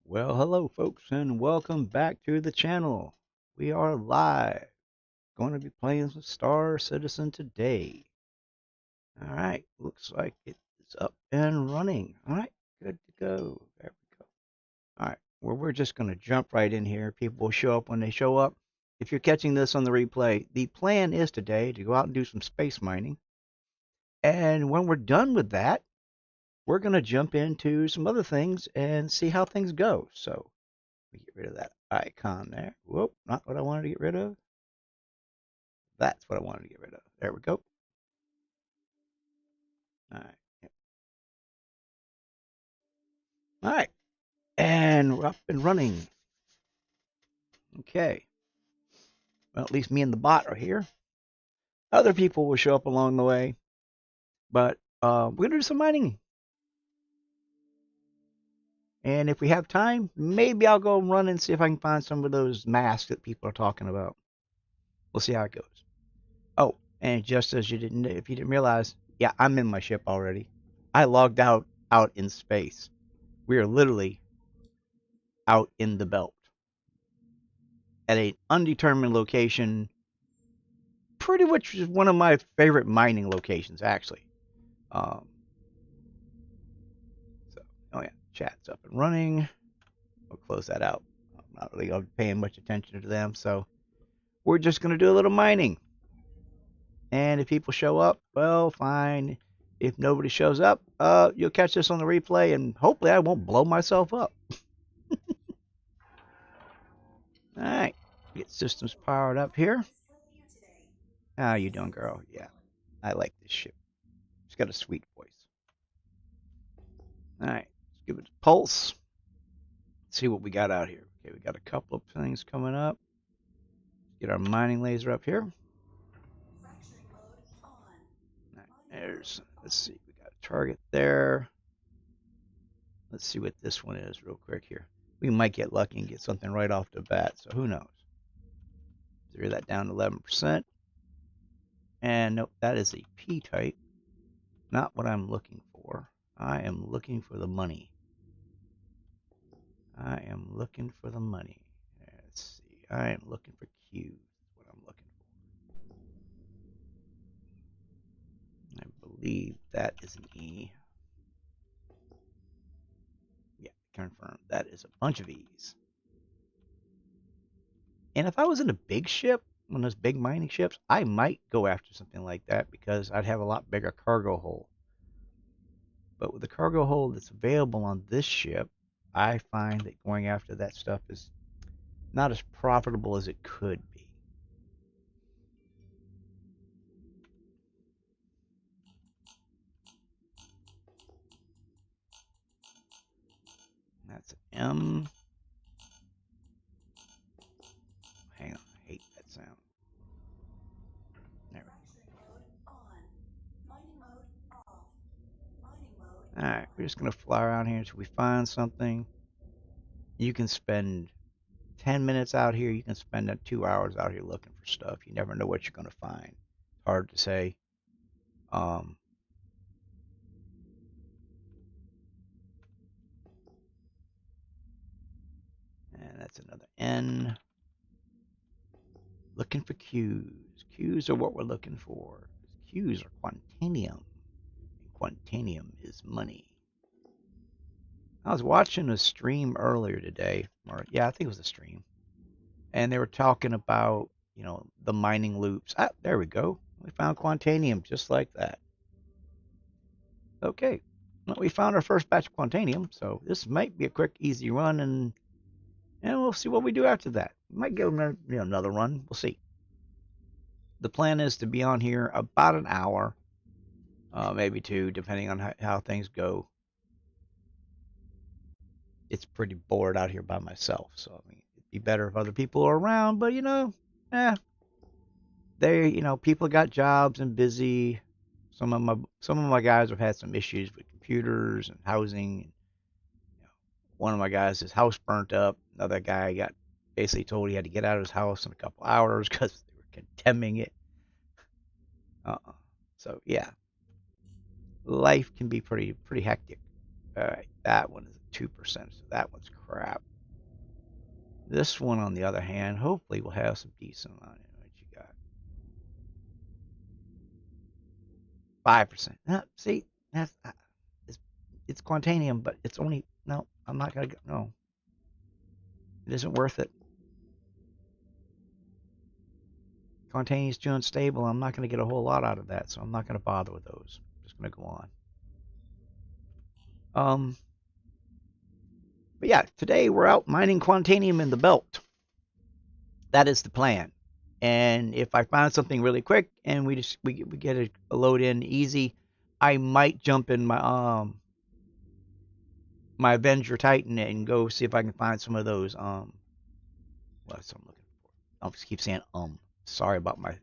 Well, hello, folks, and welcome back to the channel. We are live. Going to be playing some Star Citizen today. All right, looks like it's up and running. All right, good to go. There we go. All right, well, we're just going to jump right in here. People will show up when they show up. If you're catching this on the replay, the plan is today to go out and do some space mining. And when we're done with that, we're going to jump into some other things and see how things go. So let me get rid of that icon there. Whoop, not what I wanted to get rid of. That's what I wanted to get rid of. There we go. All right. Yep. All right. And we're up and running. Okay. Well, at least me and the bot are here. Other people will show up along the way, but we're going to do some mining. And if we have time, maybe I'll go run and see if I can find some of those masks that people are talking about. We'll see how it goes. Oh, and just as you didn't, if you didn't realize, yeah, I'm in my ship already. I logged out in space. We are literally out in the belt at an undetermined location. Pretty much is one of my favorite mining locations, actually. Um, so, oh yeah, chat's up and running. We'll close that out. I'm not really paying much attention to them, so we're just gonna do a little mining. And if people show up, well, fine. If nobody shows up, you'll catch this on the replay, and hopefully I won't blow myself up. All right, get systems powered up here. How you doing, girl? Yeah, I like this ship. It's got a sweet voice. All right, let's give it a pulse. Let's see what we got out here. Okay, we got a couple of things coming up. Get our mining laser up here. Right, let's see, we got a target there. Let's see what this one is real quick here. We might get lucky and get something right off the bat, so who knows. Zero that down to 11%. And nope, that is a P-type. Not what I'm looking for. I am looking for the money. I am looking for the money. Let's see. I am looking for Q. That's what I'm looking for. I believe that is an E. Yeah, confirm. That is a bunch of E's. And if I was in a big ship, one of those big mining ships, I might go after something like that because I'd have a lot bigger cargo hold. But with the cargo hold that's available on this ship, I find that going after that stuff is not as profitable as it could be. That's an M. Hang on, I hate that sound. There we go. Alright, we're just going to fly around here until we find something. You can spend 10 minutes out here. You can spend 2 hours out here looking for stuff. You never know what you're going to find. Hard to say. Um, and that's another N. Looking for Qs. Qs are what we're looking for. Qs are quantanium. And quantanium is money. I was watching a stream earlier today, or yeah, I think it was a stream, and they were talking about, the mining loops. Ah, there we go. We found quantanium just like that. Okay, well, we found our first batch of quantanium, so this might be a quick, easy run, and we'll see what we do after that. We might give another run. We'll see. The plan is to be on here about an hour, maybe two, depending on how things go. It's pretty bored out here by myself, so I mean, it'd be better if other people are around. But eh, people got jobs and busy. Some of my guys have had some issues with computers and housing. One of my guys, his house burnt up. Another guy got basically told he had to get out of his house in a couple hours because they were condemning it. Uh-uh. So yeah, life can be pretty hectic. All right, that one is a 2%, so that one's crap. This one, on the other hand, hopefully will have some decent on it. What you got? 5%. No, see, that's it's Quantanium, but it's only no. I'm not gonna go. No, it isn't worth it. Quantanium is too unstable. I'm not gonna get a whole lot out of that, so I'm not gonna bother with those. I'm just gonna go on. But yeah, today we're out mining Quantanium in the belt. That is the plan. And if I find something really quick and we get a load in easy, I might jump in my Avenger Titan and go see if I can find some of those what's I'm looking for. I'll just keep saying Sorry about my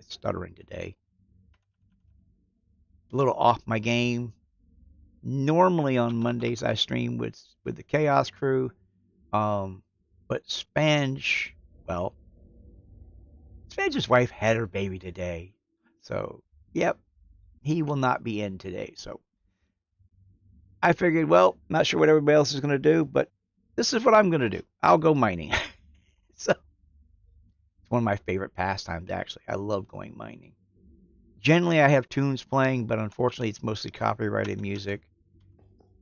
stuttering today. A little off my game. Normally on Mondays I stream with the Chaos Crew. But Spange, well, Spange's wife had her baby today. So, yep, he will not be in today. So I figured, well, not sure what everybody else is going to do, but this is what I'm going to do. I'll go mining. So it's one of my favorite pastimes, actually. I love going mining. Generally, I have tunes playing, but unfortunately, it's mostly copyrighted music.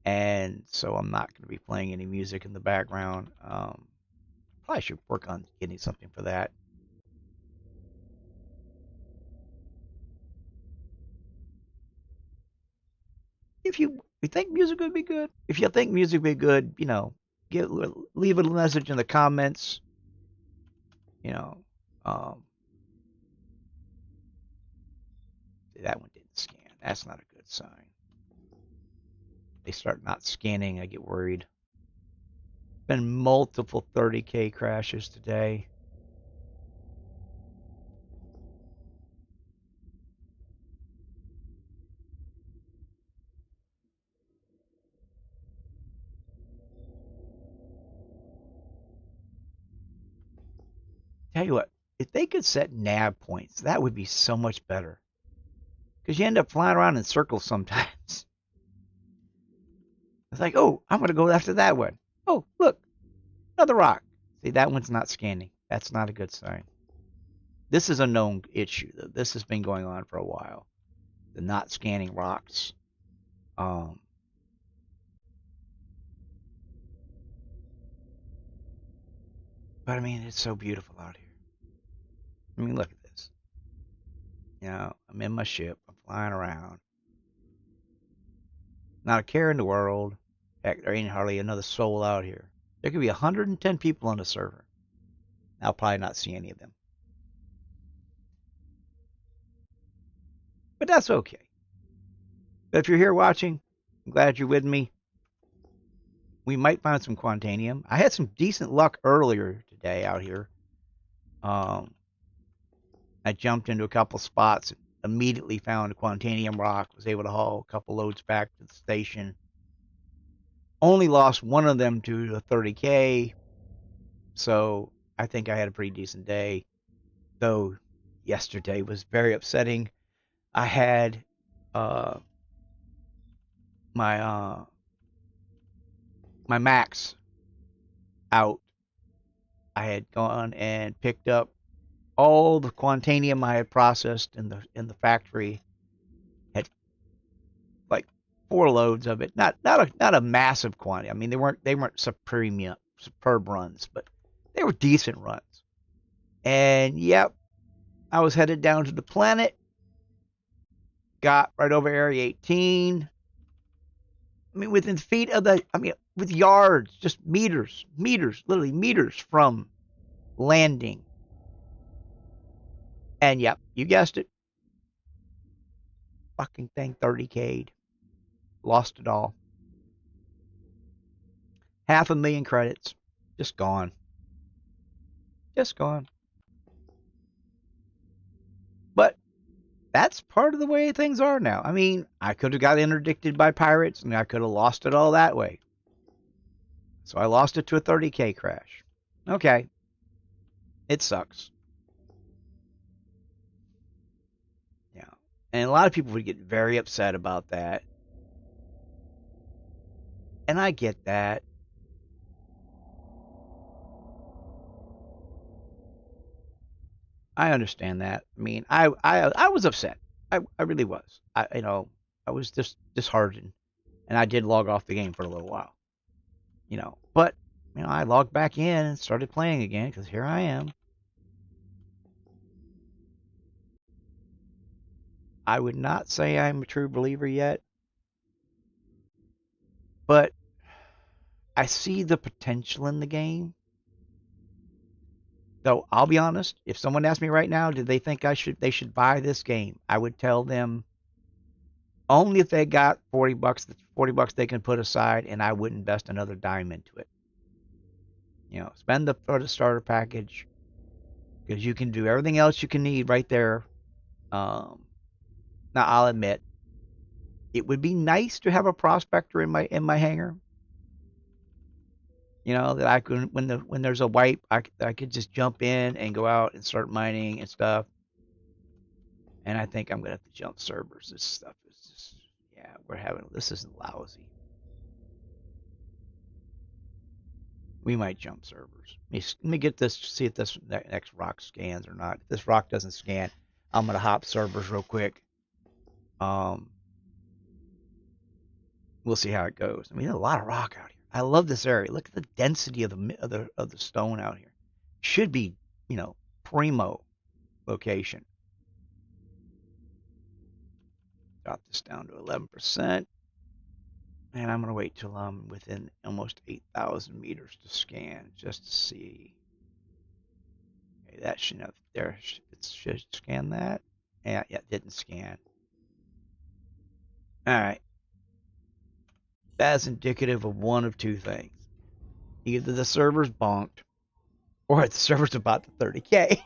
And so I'm not going to be playing any music in the background. Probably should work on getting something for that. If you think music would be good, if you think music would be good, leave a message in the comments. Um, that one didn't scan. That's not a good sign. They start not scanning, I get worried. Been multiple 30K crashes today. Tell you what, if they could set nav points, that would be so much better. Because you end up flying around in circles sometimes. It's like, oh, I'm going to go after that one. Oh, look, another rock. See, that one's not scanning. That's not a good sign. This is a known issue. This has been going on for a while. The not scanning rocks. But I mean, it's so beautiful out here. I mean, look at this. I'm in my ship. I'm flying around. Not a care in the world. Heck, there ain't hardly another soul out here. There could be 110 people on the server. I'll probably not see any of them. But that's okay. But if you're here watching, I'm glad you're with me. We might find some Quantanium. I had some decent luck earlier today out here. I jumped into a couple spots, immediately found a Quantanium rock, was able to haul a couple loads back to the station. Only lost one of them to a 30K, so I think I had a pretty decent day. Though yesterday was very upsetting. I had my max out. I had gone and picked up all the Quantanium I had processed in the factory. Had like 4 loads of it. Not a massive quantity. I mean, they weren't superb runs, but they were decent runs. And yep, I was headed down to the planet. Got right over Area 18. I mean, within feet of with yards, just meters, literally meters from landing. And yep, you guessed it. Fucking thing 30K'd. Lost it all. 500,000 credits. Just gone. Just gone. But that's part of the way things are now. I mean, I could have got interdicted by pirates and I could have lost it all that way. So I lost it to a 30K crash. Okay. It sucks. Yeah. And a lot of people would get very upset about that. And I get that. I understand that. I mean, I was upset. I really was. I was just disheartened, and I did log off the game for a little while. But I logged back in and started playing again because here I am. I would not say I'm a true believer yet, but I see the potential in the game. Though I'll be honest, if someone asked me right now, do they think they should buy this game? I would tell them only if they got 40 bucks, 40 bucks they can put aside, and I wouldn't invest another dime into it. Spend for the starter package because you can do everything else you can need right there. Um, Now I'll admit it would be nice to have a prospector in my hangar. That I could when there's a wipe, I could just jump in and go out and start mining and stuff. And I think I'm gonna have to jump servers. This stuff is just, yeah, this is lousy. We might jump servers. Let me get this, see if this next rock scans or not. If this rock doesn't scan, I'm gonna hop servers real quick. Um, we'll see how it goes. I mean, there's a lot of rock out here. I love this area. Look at the density of the stone out here. Should be, primo location. Drop this down to 11%. And I'm going to wait till I'm within almost 8,000 meters to scan just to see. Okay, that should have, there, it should scan that. Yeah, it didn't scan. All right. That's indicative of one of two things. Either the server's bonked or the server's about to 30K.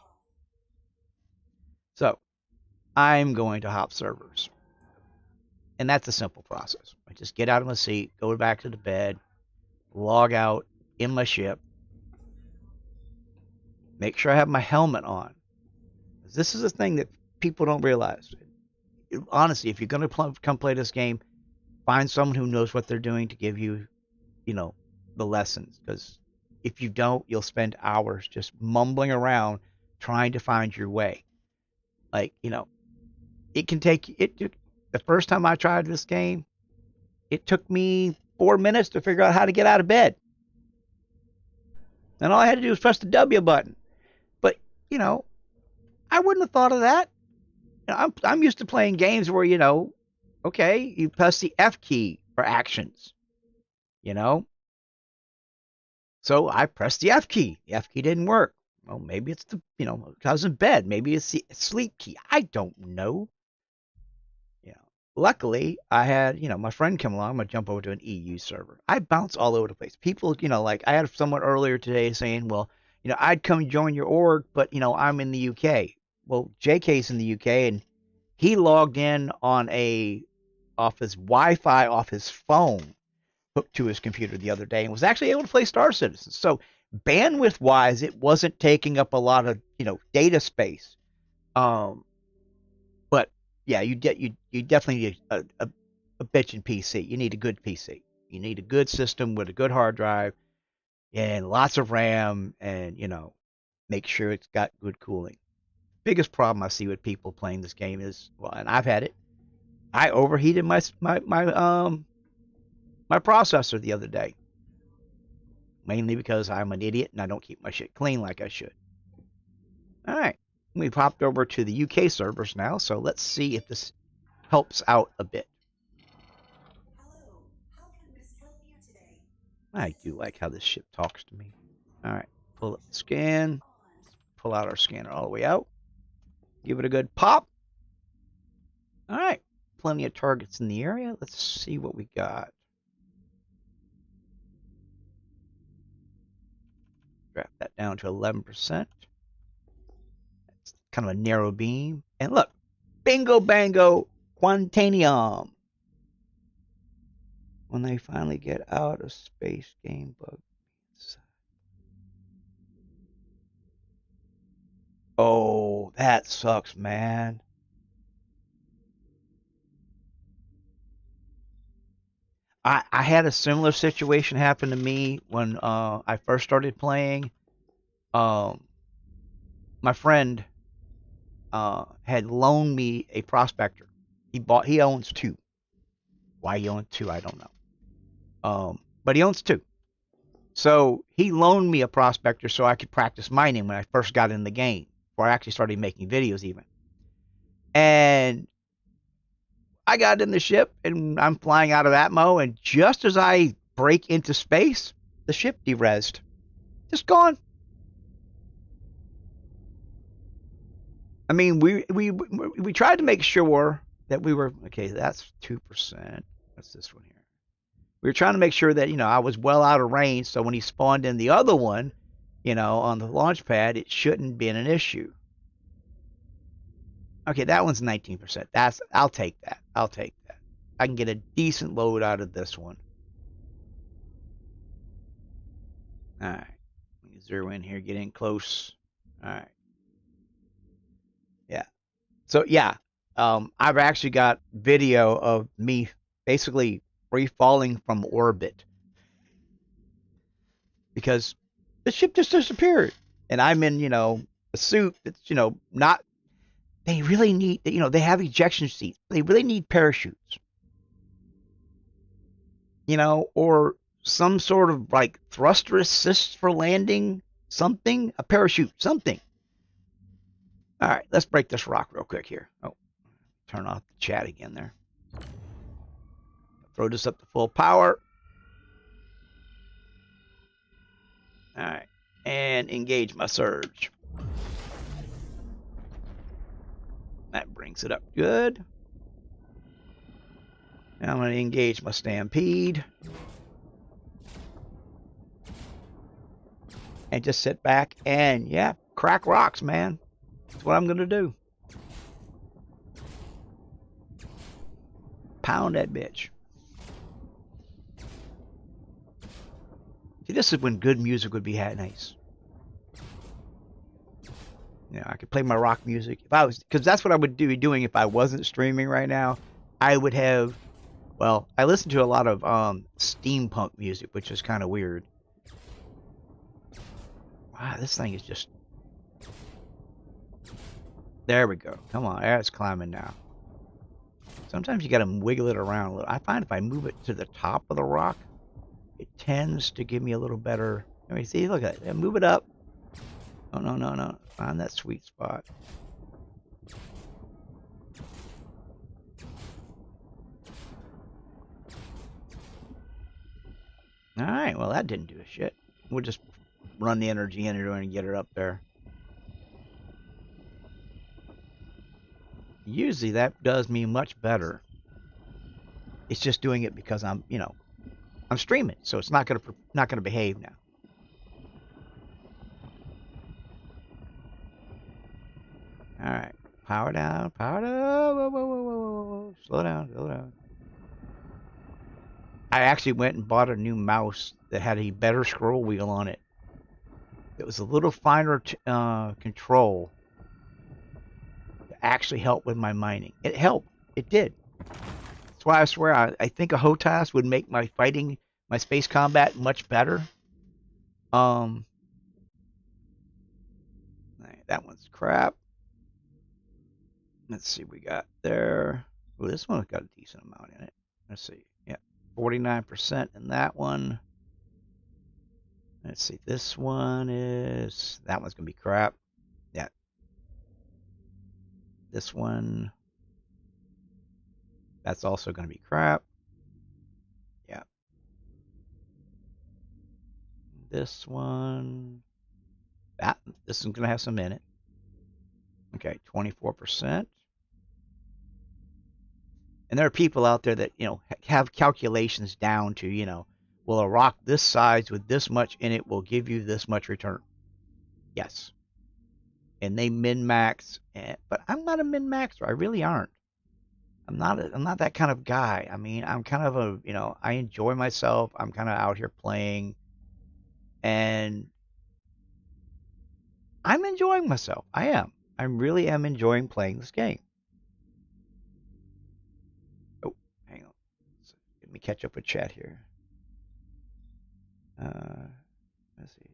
So I'm going to hop servers. And that's a simple process. I just get out of my seat, go back to the bed, log out in my ship, make sure I have my helmet on. This is a thing that people don't realize. Honestly, if you're going to come play this game, find someone who knows what they're doing to give you, the lessons. Because if you don't, you'll spend hours just mumbling around trying to find your way. Like, it can take it. The first time I tried this game, it took me 4 minutes to figure out how to get out of bed. And all I had to do was press the W button. But, I wouldn't have thought of that. I'm used to playing games where, okay, you press the F key for actions, So I pressed the F key. The F key didn't work. Well, maybe it's I was in bed. Maybe it's the sleep key. I don't know. Luckily, I had, my friend come along. I'm going to jump over to an EU server. I bounce all over the place. People, like I had someone earlier today saying, well, I'd come join your org, but, I'm in the UK. Well, JK's in the UK, and he logged in on off his Wi-Fi off his phone hooked to his computer the other day and was actually able to play Star Citizen. So bandwidth wise, it wasn't taking up a lot of, data space. But yeah, you definitely need a bitchin' PC. You need a good PC. You need a good system with a good hard drive and lots of RAM, and make sure it's got good cooling. Biggest problem I see with people playing this game is, well, and I've had it. I overheated my processor the other day, mainly because I'm an idiot and I don't keep my shit clean like I should. All right, we've hopped over to the UK servers now, so let's see if this helps out a bit. Hello, how can Miss help you today? I do like how this ship talks to me. All right, pull up the scan. Let's pull out our scanner all the way out. Give it a good pop. All right, plenty of targets in the area. Let's see what we got. Drop that down to 11%. That's kind of a narrow beam. And look, bingo bango quantanium. When they finally get out of space, game bug. Oh, that sucks, man. I had a similar situation happen to me when I first started playing. Um, my friend had loaned me a prospector. He owns two. Why he owns two, I don't know. But he owns two. So he loaned me a prospector so I could practice mining when I first got in the game, before I actually started making videos even. And I got in the ship and I'm flying out of Atmo, and just as I break into space, the ship derezzed. Just gone. I mean, we tried to make sure that we were okay. That's 2%. What's this one here? We were trying to make sure that I was well out of range, so when he spawned in the other one, on the launch pad, it shouldn't be an issue. Okay, that one's 19%. I'll take that. I'll take that. I can get a decent load out of this one. All right. Let me zero in here, get in close. All right. Yeah. So yeah, I've actually got video of me basically free falling from orbit because the ship just disappeared, and I'm in a suit that's not. They really need they have ejection seats. They really need parachutes, or some sort of like thruster assist for landing, something, a parachute, something. All right, let's break this rock real quick here. Oh, turn off the chat again there. Throw this up to full power. All right, and engage my surge. That brings it up good. Now I'm going to engage my stampede. And just sit back and, yeah, crack rocks, man. That's what I'm going to do. Pound that bitch. See, this is when good music would be nice. I could play my rock music if I was, because that's what I would be doing if I wasn't streaming right now. I would have, well, I listen to a lot of steampunk music, which is kind of weird. Wow, this thing is just. There we go. Come on, it's climbing now. Sometimes you got to wiggle it around a little. I find if I move it to the top of the rock, it tends to give me a little better. Let me see. Look at it. Move it up. Oh, no. Find that sweet spot. All right. Well, that didn't do a shit. We'll just run the energy into it and get it up there. Usually that does me much better. It's just doing it because I'm streaming, so it's not gonna behave now. All right, power down, power down. Whoa. Slow down. I actually went and bought a new mouse that had a better scroll wheel on it. It was a little finer control to actually help with my mining. It helped. It did. That's why I swear I think a HOTAS would make my fighting, my space combat much better. That one's crap. Let's see what we got there. Oh, this one's got a decent amount in it. Let's see. Yeah, 49% in that one. Let's see. This one is. That one's going to be crap. Yeah. This one. That's also going to be crap. Yeah. This one. This is going to have some in it. Okay, 24%. And there are people out there that, have calculations down to, well, a rock this size with this much in it will give you this much return. Yes. And they min-max, but I'm not a min-maxer. I really aren't. I'm not that kind of guy. I mean, I'm kind of a, I enjoy myself. I'm kind of out here playing, and I'm enjoying myself. I really am enjoying playing this game. me catch up with chat here. Let's see.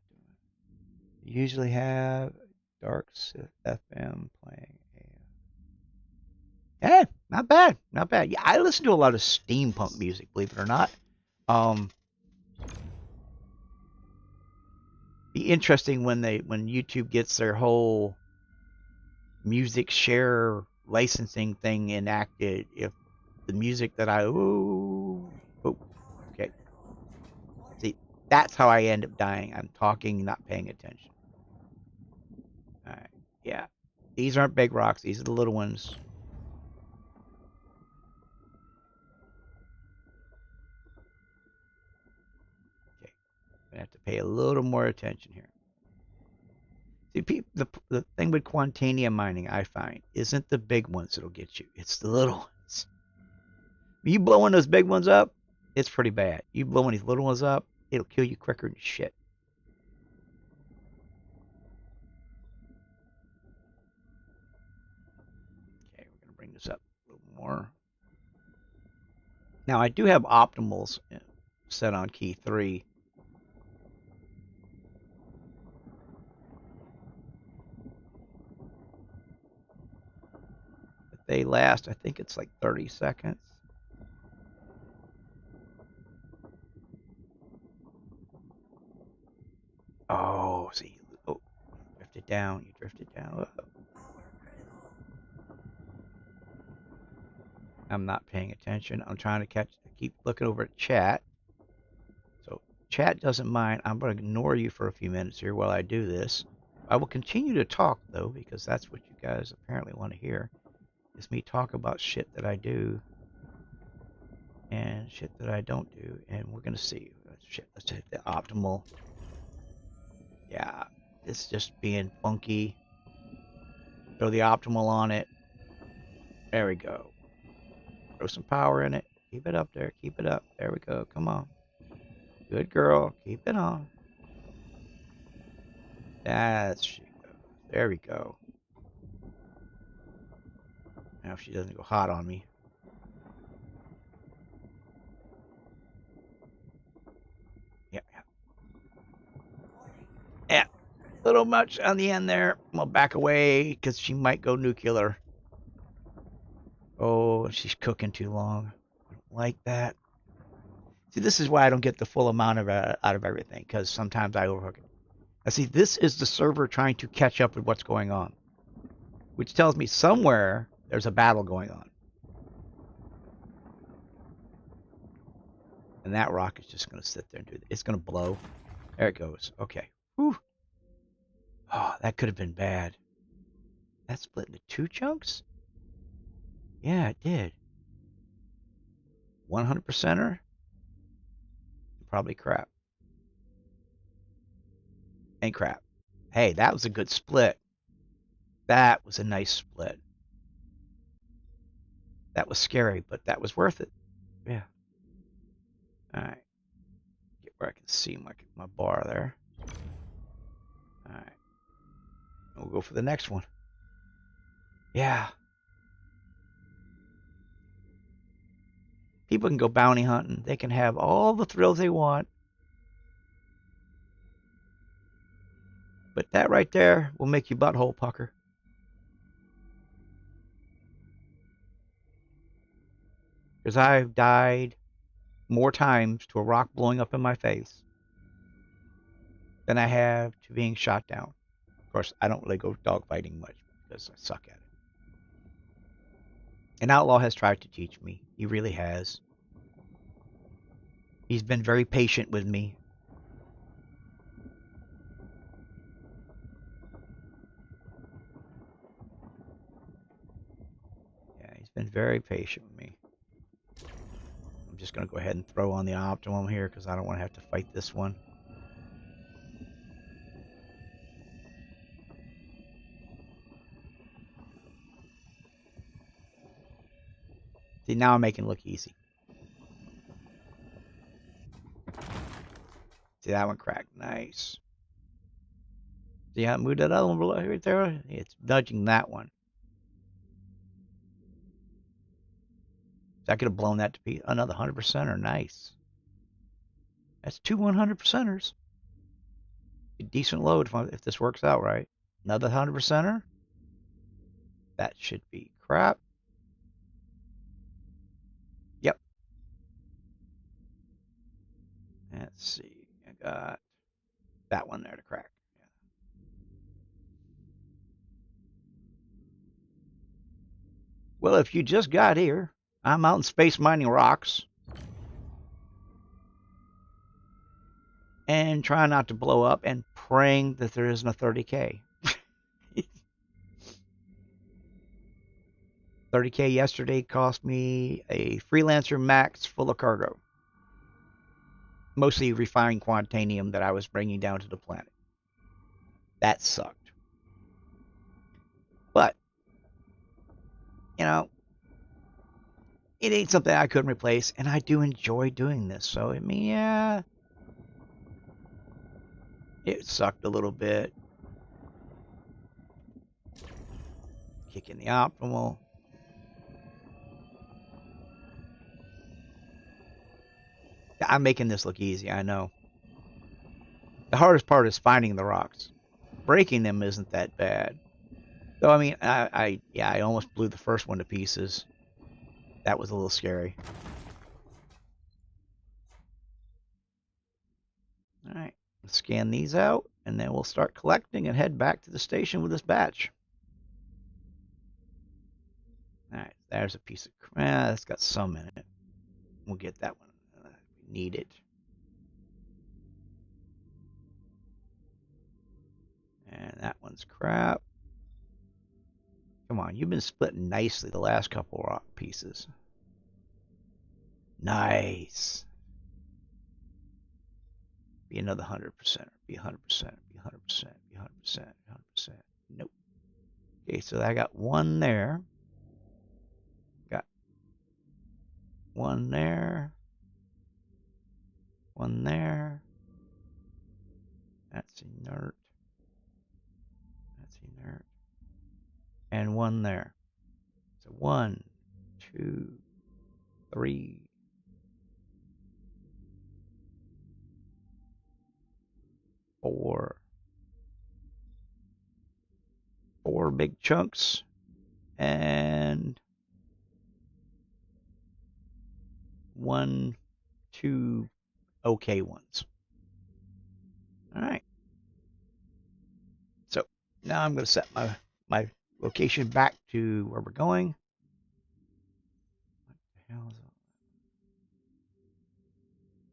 You usually have Dark Sith FM playing. Hey, not bad, not bad. Yeah, I listen to a lot of steampunk music, believe it or not. Be interesting when YouTube gets their whole music share licensing thing enacted. If the music that okay. See, that's how I end up dying. I'm talking, not paying attention. All right, yeah. These aren't big rocks. These are the little ones. Okay, I'm gonna have to pay a little more attention here. See, the thing with Quantanium mining, I find, isn't the big ones that'll get you. It's the little ones. You blowing those big ones up, it's pretty bad. You blowing these little ones up, it'll kill you quicker than shit. Okay, we're gonna bring this up a little more. Now I do have optimals set on key 3. But they last, I think it's like 30 seconds. Oh, see, oh, you drifted down, you drifted down. I'm not paying attention. I'm trying to keep looking over at chat. So chat doesn't mind. I'm going to ignore you for a few minutes here while I do this. I will continue to talk, though, because that's what you guys apparently want to hear. Is me talk about shit that I do and shit that I don't do. And we're going to see. Shit, let's hit the optimal. Yeah, it's just being funky. Throw the optimal on it. There we go. Throw some power in it. Keep it up there. Keep it up. There we go. Come on. Good girl. Keep it on. That's she goes. There we go. Now if she doesn't go hot on me. Yeah. Yeah. A little much on the end there. I'm gonna back away because she might go nuclear. Oh, she's cooking too long. I don't like that. See, this is why I don't get the full amount of out of everything, because sometimes I overcook it. Now, see, this is the server trying to catch up with what's going on, which tells me somewhere there's a battle going on. And that rock is just going to sit there and do it. It's going to blow. There it goes. Okay. Whew. Oh, that could have been bad. That split into 2 chunks? Yeah, it did. 100%er? Probably crap. And crap. Hey, that was a good split. That was a nice split. That was scary, but that was worth it. Yeah. Alright. Get where I can see my bar there. Alright. We'll go for the next one. Yeah. People can go bounty hunting. They can have all the thrills they want. But that right there will make you butthole pucker. Because I've died more times to a rock blowing up in my face than I have to being shot down. Of course, I don't really go dogfighting much because I suck at it. An outlaw has tried to teach me. He really has. He's been very patient with me. Yeah, he's been very patient with me. I'm just going to go ahead and throw on the optimum here because I don't want to have to fight this one. See, now I'm making it look easy. See, that one cracked. Nice. See how it moved that other one below right there? It's nudging that one. I could have blown that to be another 100%er. Nice. That's two 100%ers. A decent load if this works out right. Another 100%er. That should be crap. Yep. Let's see. I got that one there to crack. Yeah. Well, if you just got here, I'm out in space mining rocks and trying not to blow up and praying that there isn't a 30K. 30K yesterday cost me a Freelancer Max full of cargo. Mostly refined quantanium that I was bringing down to the planet. That sucked. But, you know, it ain't something I couldn't replace, and I do enjoy doing this. So, I mean, yeah, it sucked a little bit. Kicking the optimal. I'm making this look easy, I know. The hardest part is finding the rocks. Breaking them isn't that bad. Though, I mean, I almost blew the first one to pieces. That was a little scary. All right, let's scan these out, and then we'll start collecting and head back to the station with this batch. All right, there's a piece of crap. That's got some in it. We'll get that one. We need it. And that one's crap. Come on, you've been splitting nicely the last couple rock pieces. Nice. Be another 100%. Be 100%. Be 100%. Be 100%. 100%. Nope. Okay, so I got one there. Got one there. One there. That's inert. That's inert. And one there. So 1, 2, 3, 4. 4 big chunks. And 1, 2 okay ones. All right. So now I'm going to set my location back to where we're going. What the hell is it?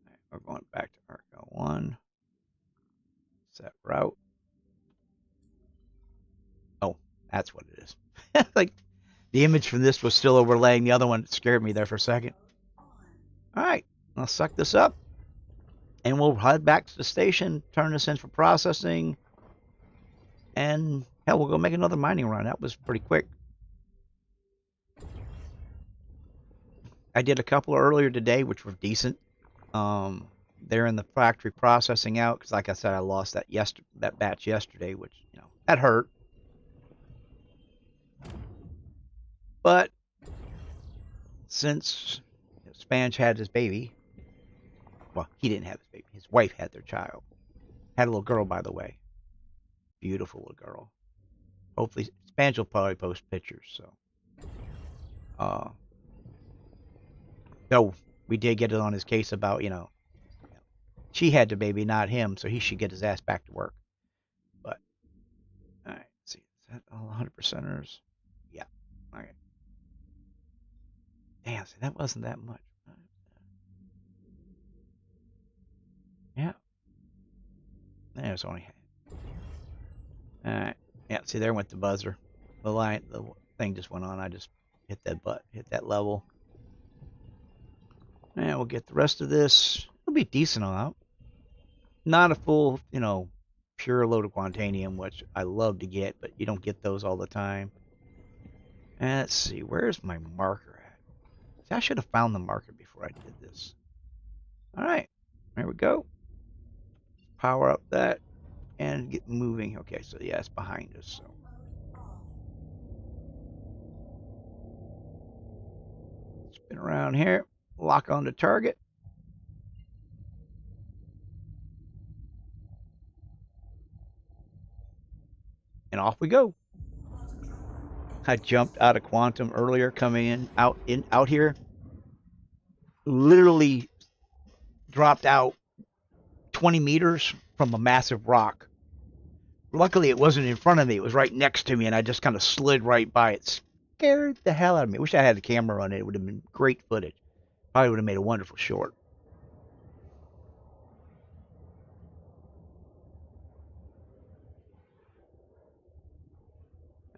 All right, we're going back to Arco 1. Set route. Oh, that's what it is. Like the image from this was still overlaying the other one. It scared me there for a second. All right, I'll suck this up, and we'll head back to the station, turn this in for processing, and hell, we'll go make another mining run. That was pretty quick. I did a couple earlier today, which were decent. They're in the factory processing out because, like I said, I lost that batch yesterday, which that hurt. But since Spange had his baby, well, he didn't have his baby. His wife had their child. Had a little girl, by the way. Beautiful little girl. Hopefully, Spange will probably post pictures. So, no, we did get it on his case about she had the baby, not him, so he should get his ass back to work. But all right, let's see, is that all 100%ers? Yeah. All right. Damn, see, that wasn't that much. Yeah. There's only. All right. Yeah. See, there went the buzzer. The thing just went on. I just hit that level. And we'll get the rest of this. It'll be a decent amount. Not a full, pure load of quantanium, which I love to get, but you don't get those all the time. And let's see, where's my marker at? See, I should have found the marker before I did this. All right, there we go. Power up that and get moving. Okay, so yeah, it's behind us. So Spin around here. Lock on the target. And off we go. I jumped out of quantum earlier, coming out here. Literally dropped out 20 meters from a massive rock. Luckily, it wasn't in front of me. It was right next to me, and I just kind of slid right by it. Scared the hell out of me. I wish I had a camera on it. It would have been great footage. Probably would have made a wonderful short.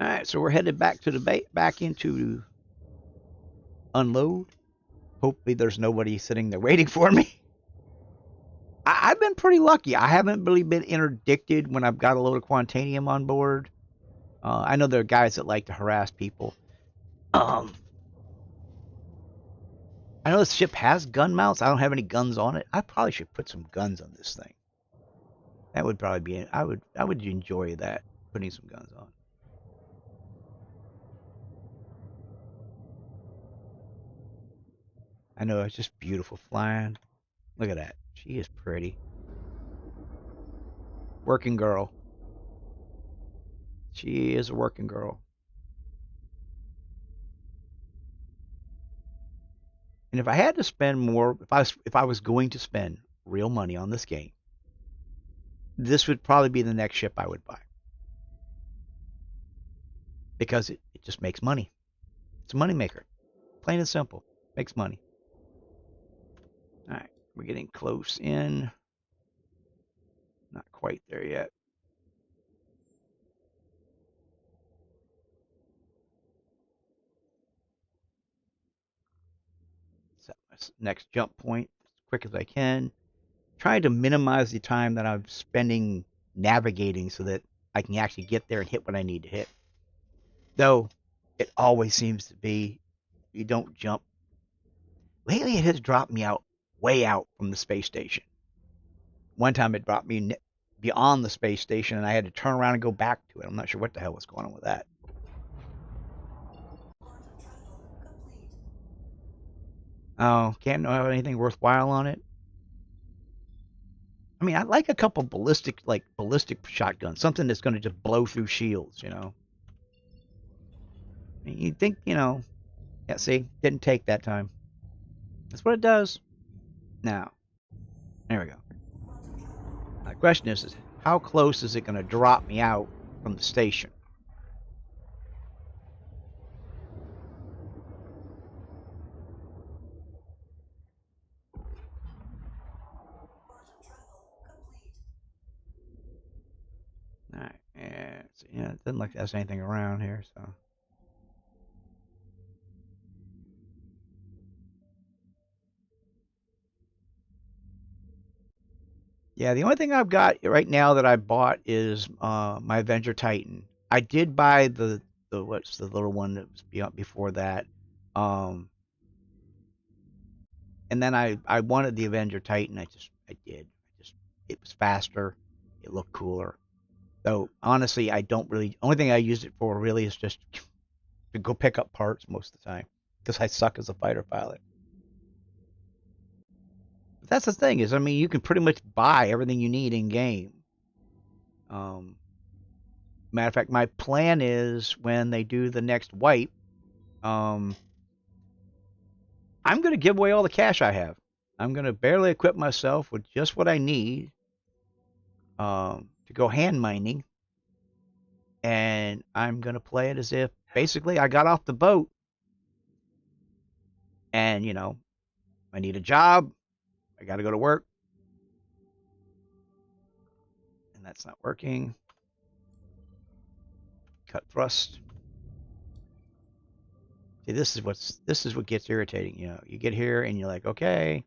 All right, so we're headed back to the back into unload. Hopefully, there's nobody sitting there waiting for me. I've been pretty lucky. I haven't really been interdicted when I've got a load of Quantanium on board. I know there are guys that like to harass people. Um, I know this ship has gun mounts. I don't have any guns on it. I probably should put some guns on this thing. That would probably be. I would enjoy that, putting some guns on. I know it's just beautiful flying. Look at that. She is pretty. Working girl. She is a working girl. And if I had to spend more, if I was going to spend real money on this game, this would probably be the next ship I would buy because it just makes money. It's a money maker, plain and simple. Makes money. All right, we're getting close in. Not quite there yet. Set my next jump point as quick as I can. Trying to minimize the time that I'm spending navigating so that I can actually get there and hit what I need to hit. Though it always seems to be you don't jump. Lately, it has dropped me out way out from the space station. One time, it dropped me beyond the space station, and I had to turn around and go back to it. I'm not sure what the hell was going on with that. Oh, can't have anything worthwhile on it. I mean, I like a couple ballistic shotguns, something that's going to just blow through shields. I mean, you'd think, yeah. See, didn't take that time. That's what it does. Now, there we go. My question is how close is it going to drop me out from the station? All right, and it doesn't look like there's anything around here, so. Yeah, the only thing I've got right now that I bought is my Avenger Titan. I did buy the what's the little one that was before that, um, and then I wanted the Avenger Titan. I did. It was faster. It looked cooler. Though honestly, I don't really. Only thing I used it for really is just to go pick up parts most of the time because I suck as a fighter pilot. But that's the thing is, I mean, you can pretty much buy everything you need in game. Um, Matter of fact, my plan is when they do the next wipe, um, I'm going to give away all the cash I have. I'm going to barely equip myself with just what I need to go hand mining, and I'm going to play it as if basically I got off the boat and, I need a job. I got to go to work, and that's not working. Cut thrust. See, this is what gets irritating. You get here and you're like, okay.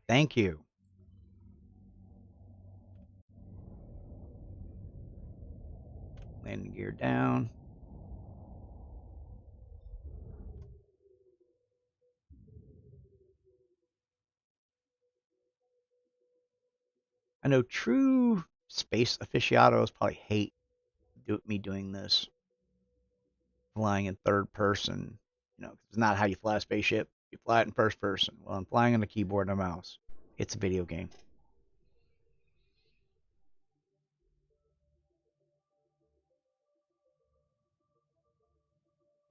Thank you. Landing gear down. I know true space aficionados probably hate me doing this. flying in third person. You know, it's not how you fly a spaceship. You fly it in first person. Well, I'm flying on a keyboard and a mouse. It's a video game.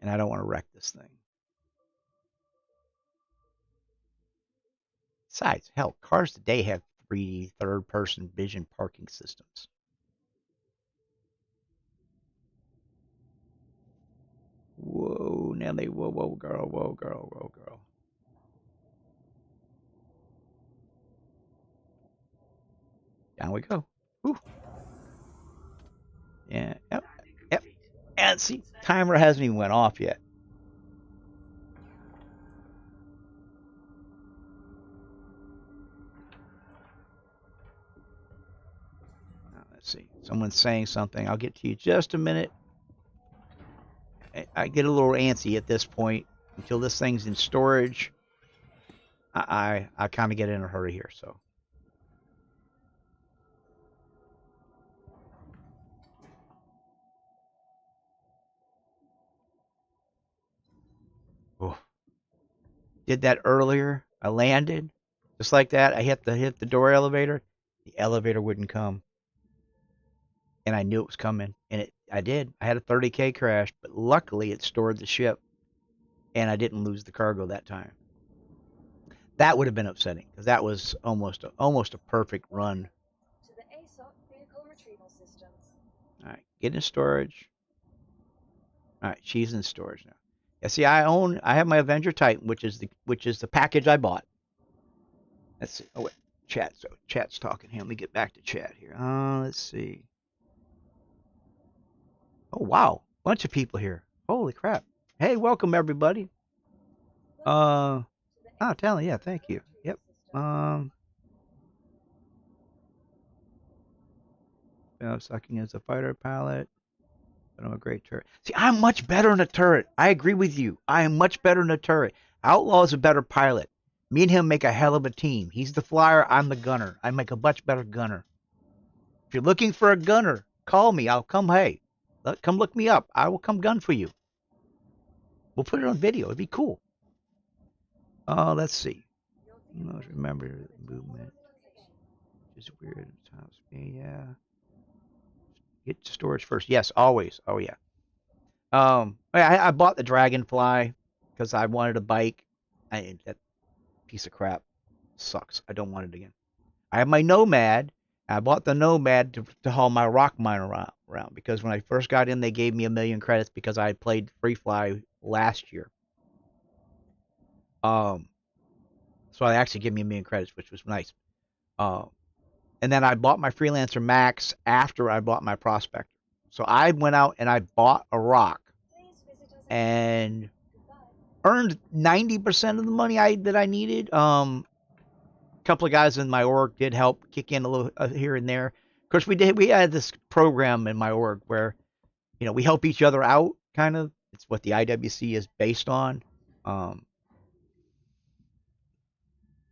And I don't want to wreck this thing. Besides, hell, cars today have 3D third-person vision parking systems. Whoa, Nelly, whoa, girl, whoa, girl. Down we go. Whew. Yeah, yep. And see, timer hasn't even went off yet. Let's see. Someone's saying something. I'll get to you just a minute. I get a little antsy at this point until this thing's in storage. I kind of get in a hurry here, so. Oh. Did that earlier. I landed just like that. I hit the door elevator. The elevator wouldn't come, and I knew it was coming, and I did. I had a 30K crash, but luckily it stored the ship, and I didn't lose the cargo that time. That would have been upsetting because that was almost a perfect run. To the ASOC vehicle retrieval systems. All right, get in storage. All right, she's in storage now. Yeah, see, I have my Avenger Titan, which is the package I bought. Let's see. Oh wait, chat's talking here. Let me get back to chat here. Let's see. Oh wow, bunch of people here. Holy crap! Hey, welcome everybody. Talon, yeah, thank you. Yep. Sucking as a fighter pilot. But I'm a great turret. See, I'm much better in a turret. I agree with you. I am much better in a turret. Outlaw is a better pilot. Me and him make a hell of a team. He's the flyer. I'm the gunner. I make a much better gunner. If you're looking for a gunner, call me. I'll come. Hey, come look me up. I will come gun for you. We'll put it on video. It'd be cool. Let's see. Remember the movement. It's weird at times. Yeah. Get to storage first. Yes, always. Oh yeah. I bought the Dragonfly because I wanted a bike. That piece of crap sucks. I don't want it again. I have my Nomad. I bought the Nomad to haul my rock mine around because when I first got in, they gave me 1 million credits because I had played Free Fly last year. So they actually gave me 1 million credits, which was nice. And then I bought my Freelancer Max after I bought my Prospector. So I went out and I bought a rock and earned 90% of the money that I needed. A couple of guys in my org did help kick in a little here and there. Of course, we had this program in my org where, we help each other out, kind of. It's what the IWC is based on.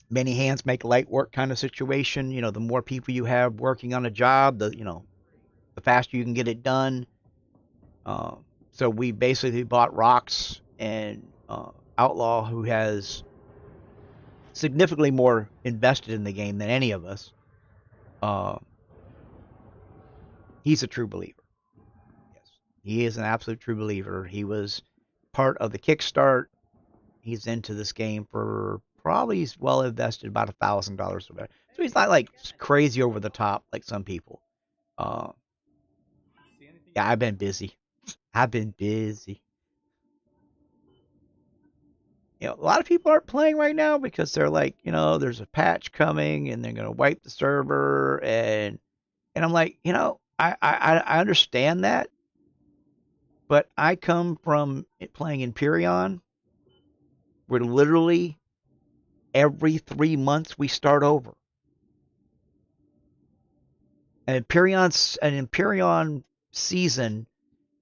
Many hands make light work kind of situation. The more people you have working on a job, the faster you can get it done. So we basically bought rocks, and Outlaw, who has significantly more invested in the game than any of us, he's a true believer. Yes, he is an absolute true believer. He was part of the Kickstart. He's into this game for probably he's well invested about $1,000 or better. So he's not like crazy over the top like some people. Yeah, I've been busy. A lot of people aren't playing right now because they're like, there's a patch coming and they're gonna wipe the server, and I'm like, I understand that, but I come from playing Empyrion, where literally every 3 months we start over. An Empyrion season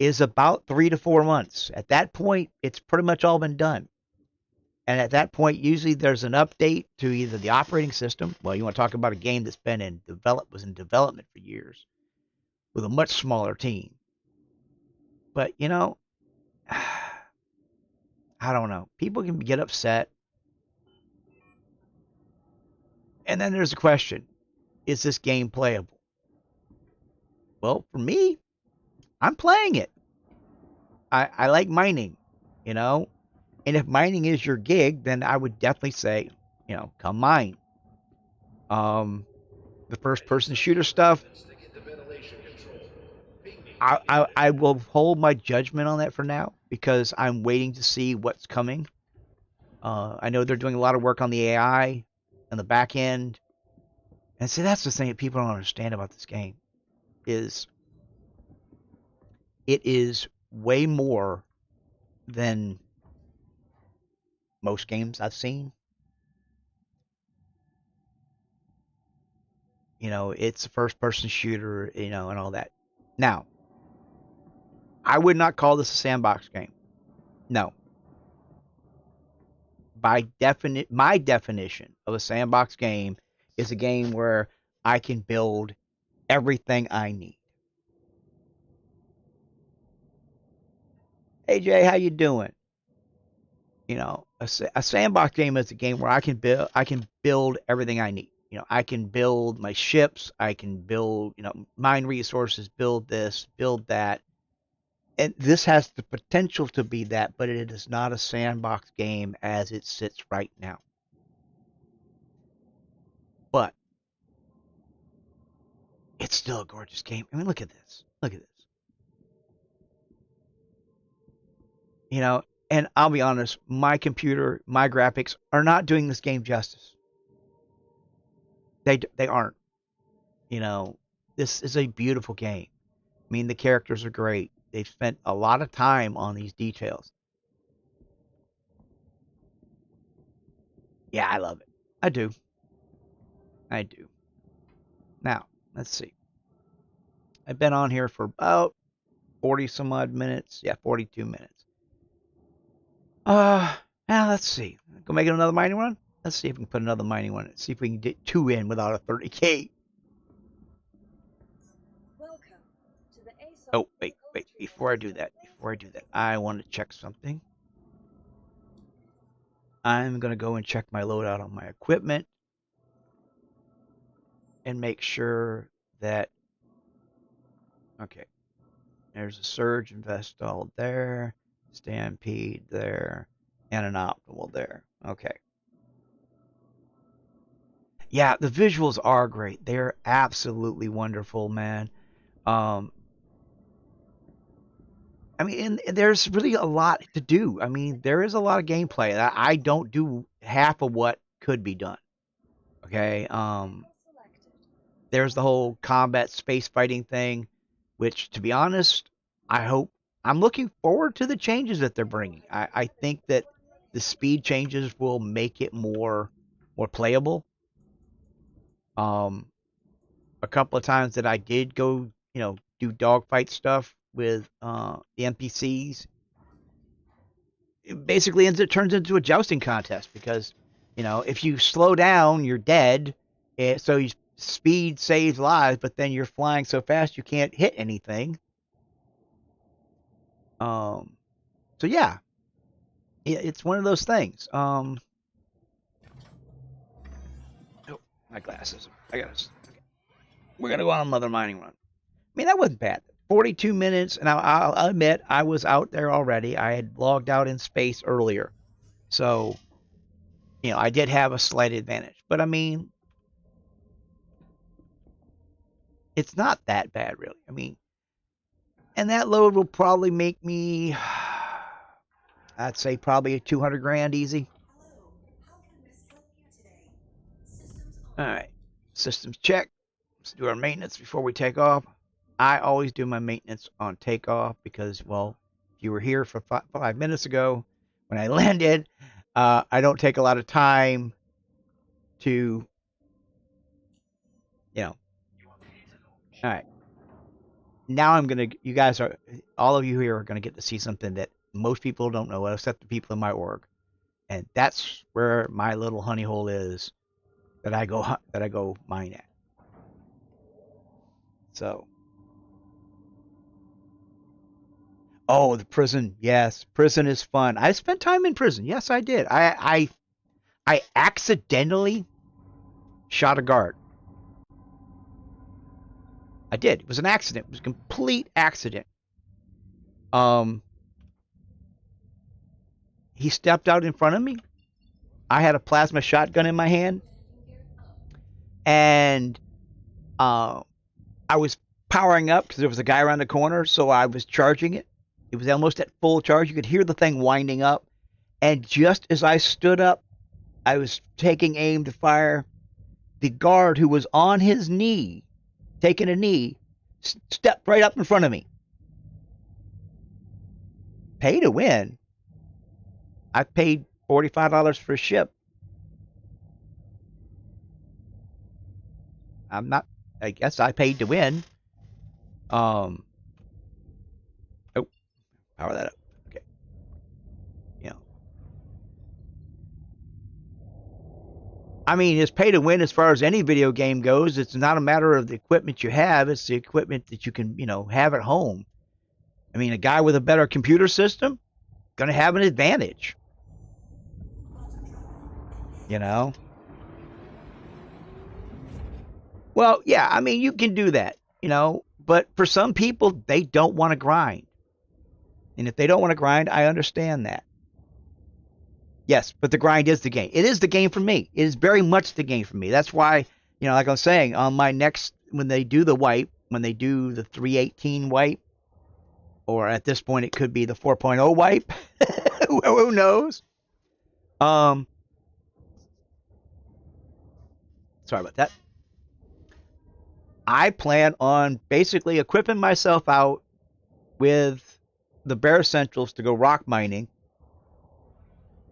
is about 3 to 4 months. At that point, it's pretty much all been done. And at that point, usually there's an update to either the operating system. Well, you want to talk about a game that's been was in development for years with a much smaller team. But I don't know. People can get upset. And then there's a question. Is this game playable? Well, for me, I'm playing it. I like mining, you know? And if mining is your gig, then I would definitely say, come mine. The first person shooter stuff, I will hold my judgment on that for now because I'm waiting to see what's coming. I know they're doing a lot of work on the AI and the back end. And see, that's the thing that people don't understand about this game is it is way more than most games I've seen. It's a first person shooter, and all that. Now, I would not call this a sandbox game. No. My definition of a sandbox game is a game where I can build everything I need. Hey Jay, how you doing? A sandbox game is a game where I can build everything I need. I can build my ships, I can build, mine resources, build this, build that. And this has the potential to be that, but it is not a sandbox game as it sits right now. But it's still a gorgeous game. I mean, look at this. Look at this. And I'll be honest, my computer, my graphics are not doing this game justice. They aren't. You know, this is a beautiful game. I mean, the characters are great. They've spent a lot of time on these details. Yeah, I love it. I do. I do. Now, let's see. I've been on here for about 40 some odd minutes. Yeah, 42 minutes. Now let's see. Go make it another mining run. Let's see if we can put another mining one. See if we can get two in without a 30K. Welcome to the ASOS Oh, wait. Before I do that, I want to check something. I'm going to go and check my loadout on my equipment and make sure that, okay, there's a Surge installed there, Stampede there, and an Optimal there. Okay. Yeah, the visuals are great. They're absolutely wonderful, man. Um, I mean, and there's really a lot to do. I mean, there is a lot of gameplay. I don't do half of what could be done. Okay. There's the whole combat space fighting thing, which, to be honest, I'm looking forward to the changes that they're bringing. I think that the speed changes will make it more playable. Um, a couple of times that I did go, do dogfight stuff with the NPCs. It basically it turns into a jousting contest because, if you slow down, you're dead. So speed saves lives, but then you're flying so fast you can't hit anything. Um, so yeah, it's one of those things. Oh, my glasses. I got to. Okay. We're gonna go on another mining run. I mean, that wasn't bad. 42 minutes, and I'll admit I was out there already. I had logged out in space earlier, so I did have a slight advantage. But I mean, it's not that bad, really. I mean, and that load will probably make me, I'd say, probably 200 grand easy. Hello, how can Miss help you today? Systems All on. right, systems check. Let's do our maintenance before we take off. I always do my maintenance on takeoff because, well, if you were here for 5 minutes ago when I landed, I don't take a lot of time to, you know. All right. Now all of you here are gonna get to see something that most people don't know, except the people in my org, and that's where my little honey hole is that I go mine at. So, Oh, the prison. Yes, prison is fun. I spent time in prison. Yes, I did. I accidentally shot a guard. I did. It was an accident. It was a complete accident. Um, he stepped out in front of me. I had a plasma shotgun in my hand, and uh, I was powering up because there was a guy around the corner, so I was charging it. It was almost at full charge. You could hear the thing winding up, and just as I stood up, I was taking aim to fire. The guard who was on his knee, taking a knee, stepped right up in front of me. Pay to win. I paid $45 for a ship. I'm not. I guess I paid to win. Um. Oh, power that up. Okay. You know. I mean, it's pay to win as far as any video game goes. It's not a matter of the equipment you have; it's the equipment that you can, have at home. I mean, a guy with a better computer system going to have an advantage. You know. Well, yeah. I mean, you can do that. But for some people, they don't want to grind. And if they don't want to grind, I understand that. Yes, but the grind is the game. It is the game for me. It is very much the game for me. That's why, like I'm saying, on my next, when they do the wipe, when they do the 318 wipe, or at this point it could be the 4.0 wipe, who knows? Um, Sorry about that. I plan on basically equipping myself out with the bare essentials to go rock mining,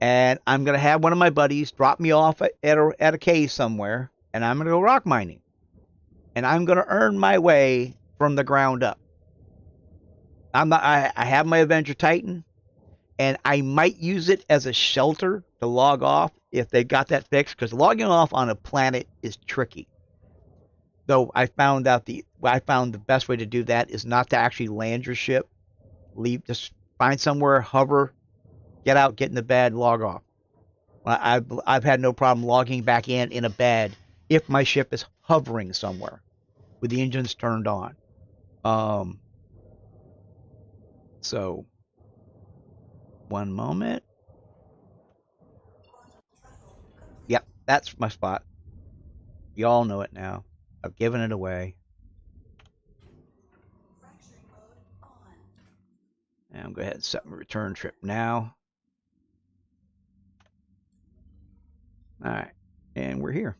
and I'm gonna have one of my buddies drop me off at a cave somewhere, and I'm gonna go rock mining, and I'm gonna earn my way from the ground up. I'm not. I have my Avenger Titan, and I might use it as a shelter to log off if they got that fixed. Because logging off on a planet is tricky. Though I found the best way to do that is not to actually land your ship. Just find somewhere, hover, get out, get in the bed, log off. I've had no problem logging back in a bed if my ship is hovering somewhere with the engines turned on. Um, so one moment. Yep, that's my spot. You all know it now. I've given it away. And I'm going to go ahead and set my return trip now. All right, and we're here.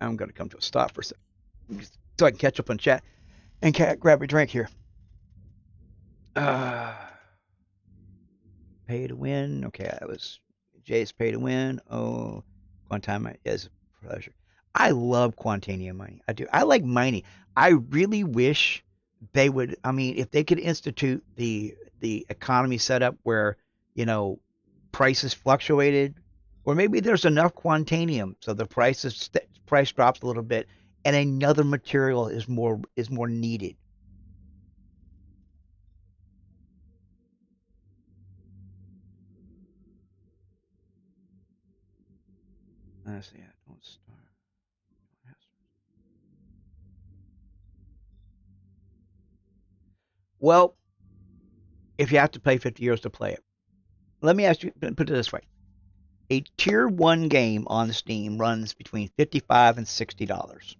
I'm going to come to a stop for a second so I can catch up on chat and grab a drink here. Pay to win. Okay, that was Jay's pay to win. Oh, Quantime is a pleasure. I love Quantanium mining. I do. I like mining. I really wish they would. I mean, if they could institute the economy setup where you know prices fluctuated, or maybe there's enough Quantanium so the price drops a little bit, and another material is more needed. Let's see. Don't start. Well, if you have to pay 50 euros to play it, let me ask you. Put it this way: a tier one game on Steam runs between $55 and $60.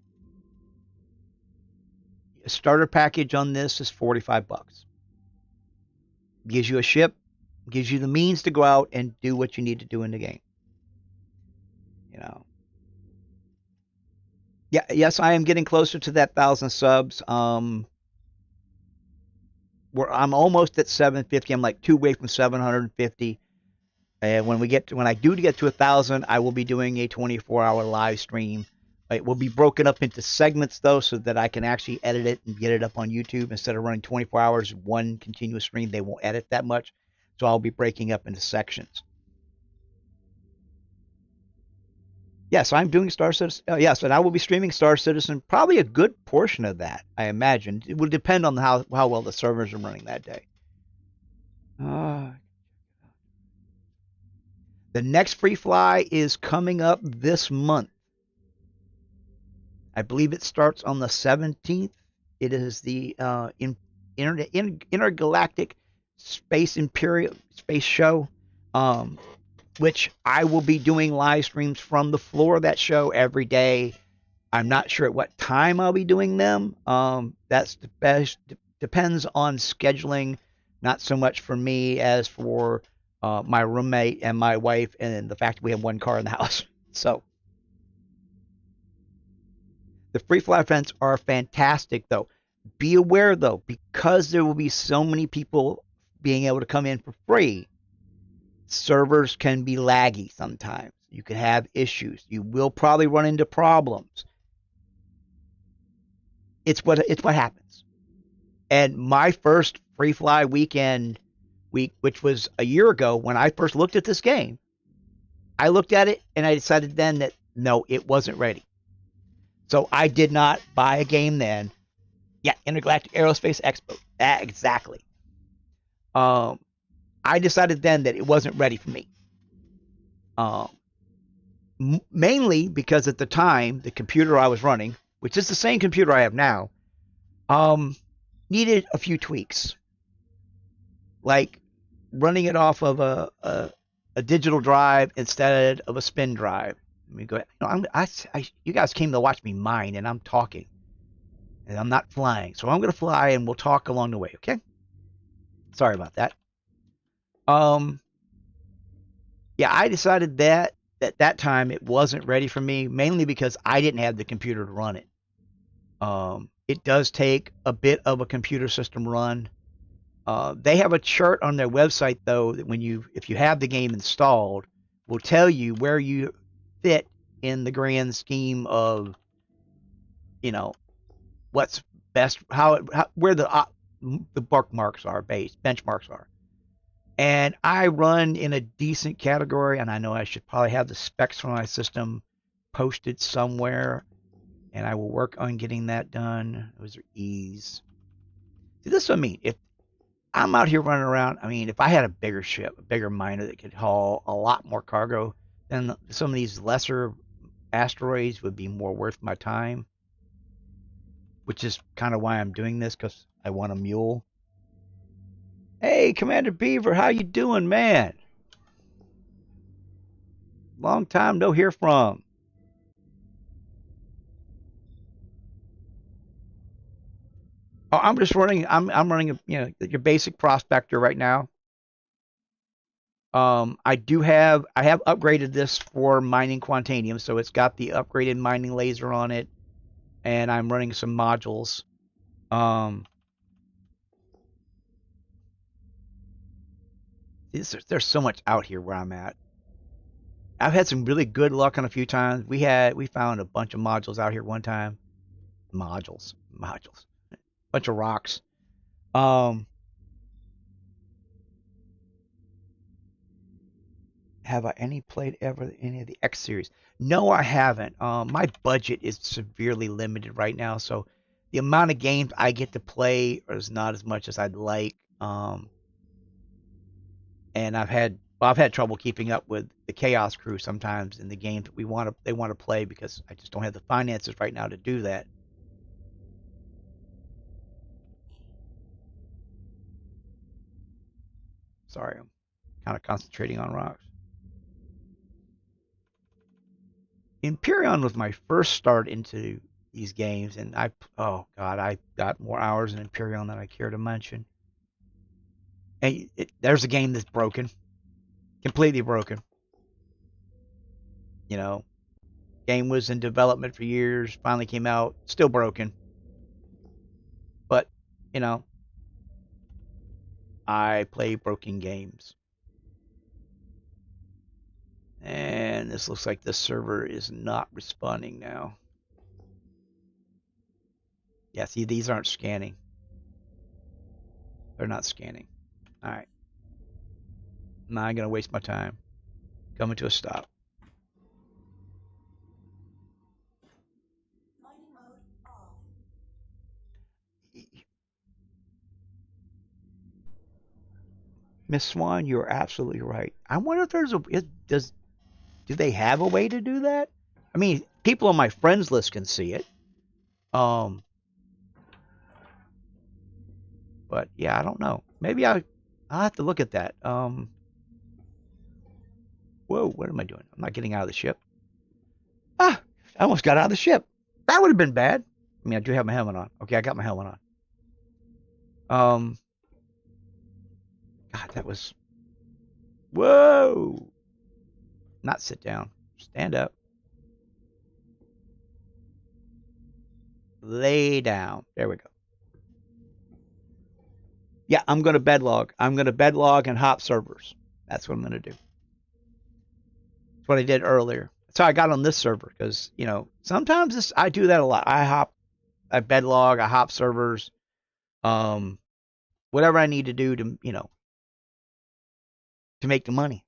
A starter package on this is $45. Gives you a ship, gives you the means to go out and do what you need to do in the game. You know. Yeah, yes, I am getting closer to that 1,000 subs. Where I'm almost at 750. I'm like two away from 750. And when I do get to 1,000, I will be doing a 24-hour live stream. It will be broken up into segments though, so that I can actually edit it and get it up on YouTube instead of running 24 hours one continuous stream. They won't edit that much, so I'll be breaking up into sections. Yes, I'm doing Star Citizen. Yes, and I will be streaming Star Citizen. Probably a good portion of that, I imagine. It will depend on how well the servers are running that day. Uh, the next free fly is coming up this month. I believe it starts on the 17th. It is the intergalactic space imperial space show, um, which I will be doing live streams from the floor of that show every day. I'm not sure at what time I'll be doing them. That's the best. Depends on scheduling, not so much for me as for my roommate and my wife, and the fact that we have one car in the house. So the free fly events are fantastic, though. Be aware, though, because there will be so many people being able to come in for free, servers can be laggy sometimes. You can have issues. You will probably run into problems. It's what happens. And my first free fly weekend week, which was a year ago when I first looked at this game, I looked at it and I decided then that no, it wasn't ready. So I did not buy a game then. Yeah, Intergalactic Aerospace Expo. Exactly. Um, I decided then that it wasn't ready for me. Um, Mainly because at the time the computer I was running, which is the same computer I have now, um, needed a few tweaks, like running it off of a digital drive instead of a spin drive. Let me go ahead. You, know, you guys came to watch me mine, and I'm talking, and I'm not flying, so I'm going to fly, and we'll talk along the way. Okay? Sorry about that. Um, yeah, I decided that at that time it wasn't ready for me, mainly because I didn't have the computer to run it. It does take a bit of a computer system run. They have a chart on their website though that if you have the game installed, will tell you where you fit in the grand scheme of you know what's best, where the bookmarks are based, benchmarks are. And I run in a decent category, and I know I should probably have the specs for my system posted somewhere, and I will work on getting that done. Those are E's. See, this is what I mean. If I'm out here running around, I mean, if I had a bigger ship, a bigger miner that could haul a lot more cargo, then some of these lesser asteroids would be more worth my time, which is kind of why I'm doing this, because I want a mule. Hey, Commander Beaver, how you doing, man? Long time no hear from. Oh, I'm just running. I'm running your basic prospector right now. I have upgraded this for mining Quantanium, so it's got the upgraded mining laser on it, and I'm running some modules. Um, there's so much out here where I'm at. I've had some really good luck on a few times. We found a bunch of modules out here one time. Modules, bunch of rocks. Um, have I played any of the X series? No, I haven't. My budget is severely limited right now, so the amount of games I get to play is not as much as I'd like. And I've had trouble keeping up with the Chaos Crew sometimes in the games that they want to play, because I just don't have the finances right now to do that. Sorry, I'm kind of concentrating on rocks. Imperion was my first start into these games, and oh god, I got more hours in Imperion than I care to mention. And there's a game that's broken, completely broken. You know, game was in development for years, finally came out, still broken. But you know, I play broken games. And this looks like the server is not responding now. Yeah, see, these aren't scanning. They're not scanning. All right. I'm not going to waste my time. Coming to a stop. Miss Swan, you're absolutely right. I wonder if there's a do they have a way to do that? I mean, people on my friends list can see it. Um, but yeah, I don't know. Maybe I'll have to look at that. Whoa, what am I doing? I'm not getting out of the ship. Ah, I almost got out of the ship. That would have been bad. I mean, I do have my helmet on. Okay, I got my helmet on. Um, God, that was. Whoa! Not sit down. Stand up. Lay down. There we go. Yeah, I'm going to bedlog. I'm going to bedlog and hop servers. That's what I'm going to do. That's what I did earlier. That's how I got on this server because, you know, sometimes I do that a lot. I bedlog, I hop servers, um, whatever I need to do to, you know, to make the money.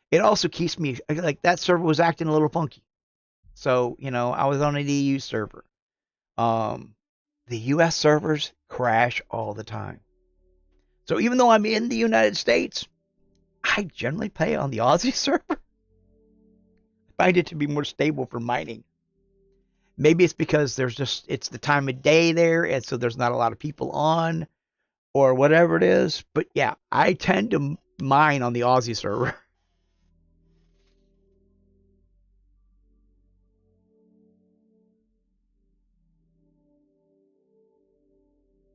It also keeps me, like, that server was acting a little funky. So, you know, I was on an EU server. Um, the US servers crash all the time. So even though I'm in the United States, I generally play on the Aussie server. I find it to be more stable for mining. Maybe it's because it's the time of day there, and so there's not a lot of people on, or whatever it is. But yeah, I tend to mine on the Aussie server.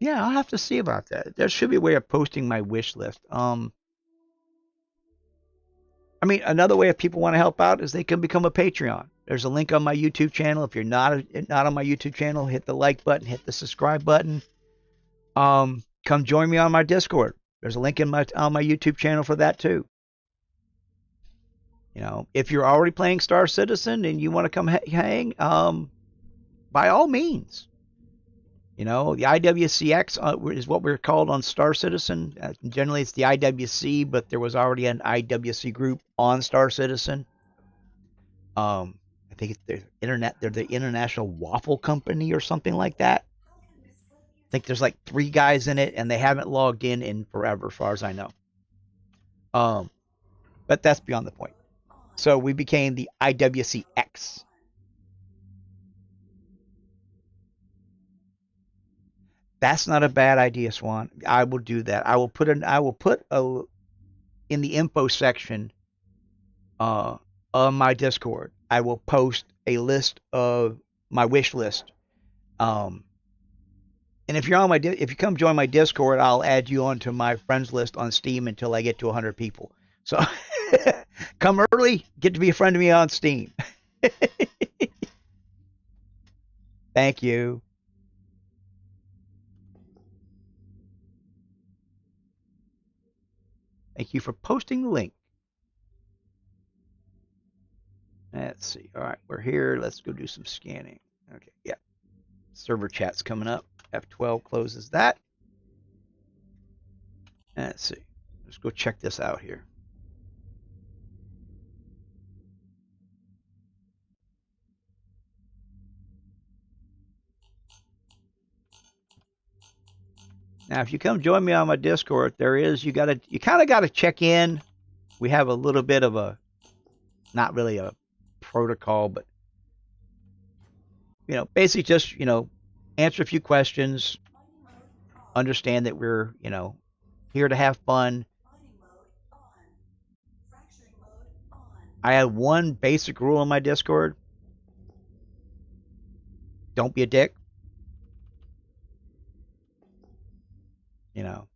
Yeah, I'll have to see about that. There should be a way of posting my wish list. I mean, another way if people want to help out is they can become a Patreon. There's a link on my YouTube channel. If you're not on my YouTube channel, hit the like button, hit the subscribe button. Come join me on my Discord. There's a link on my YouTube channel for that too. You know, if you're already playing Star Citizen and you want to come hang, by all means. You know, the IWCX is what we're called on Star Citizen. Generally, it's the IWC, but there was already an IWC group on Star Citizen. I think they're the International Waffle Company or something like that. I think there's like 3 guys in it, and they haven't logged in forever, as far as I know. Um, but that's beyond the point. So we became the IWCX. That's not a bad idea, Swan. I will do that. I will put in the info section on my Discord. I will post a list of my wish list. Um, and if if you come join my Discord, I'll add you onto my friends list on Steam until I get to 100 people. So come early, get to be a friend of me on Steam. Thank you. Thank you for posting the link. Let's see. All right, we're here. Let's go do some scanning. Okay, yeah. Server chat's coming up. F12 closes that. Let's see. Let's go check this out here. Now, if you come join me on my Discord, you kind of got to check in. We have a little bit of not really a protocol, but you know, basically just answer a few questions, understand that we're here to have fun. I have one basic rule in my Discord: don't be a dick. You know,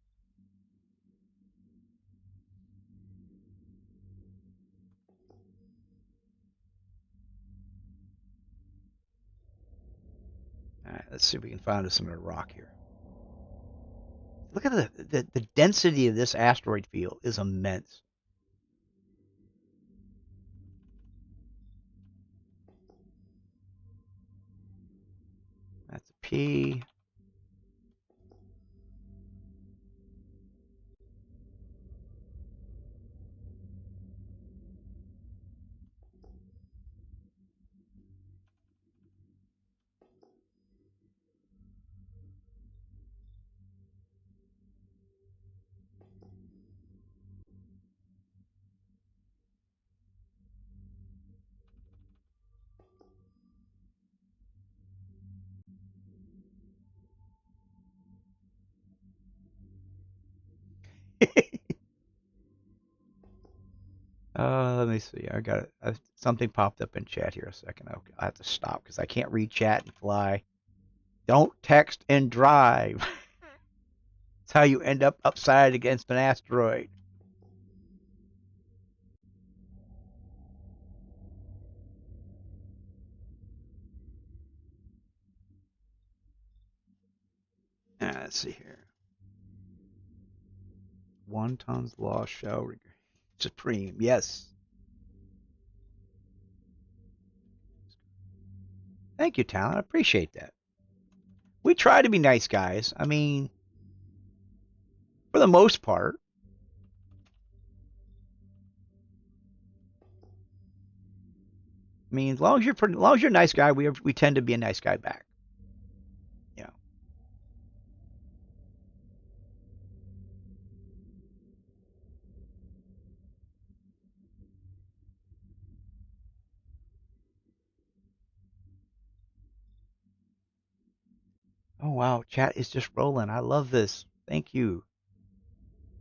all right, let's see if we can find some of the rock here. Look at the density of this asteroid field is immense. That's a P. Let me see. I got it. Something popped up in chat here a second. I have to stop because I can't read chat and fly. Don't text and drive. It's how you end up upside against an asteroid. Let's see here. Wonton's Law shall supreme. Yes. Thank you, Talon. I appreciate that. We try to be nice guys. I mean, for the most part. I mean, as long as you're a nice guy, we tend to be a nice guy back. You know. Oh wow, chat is just rolling. I love this. Thank you.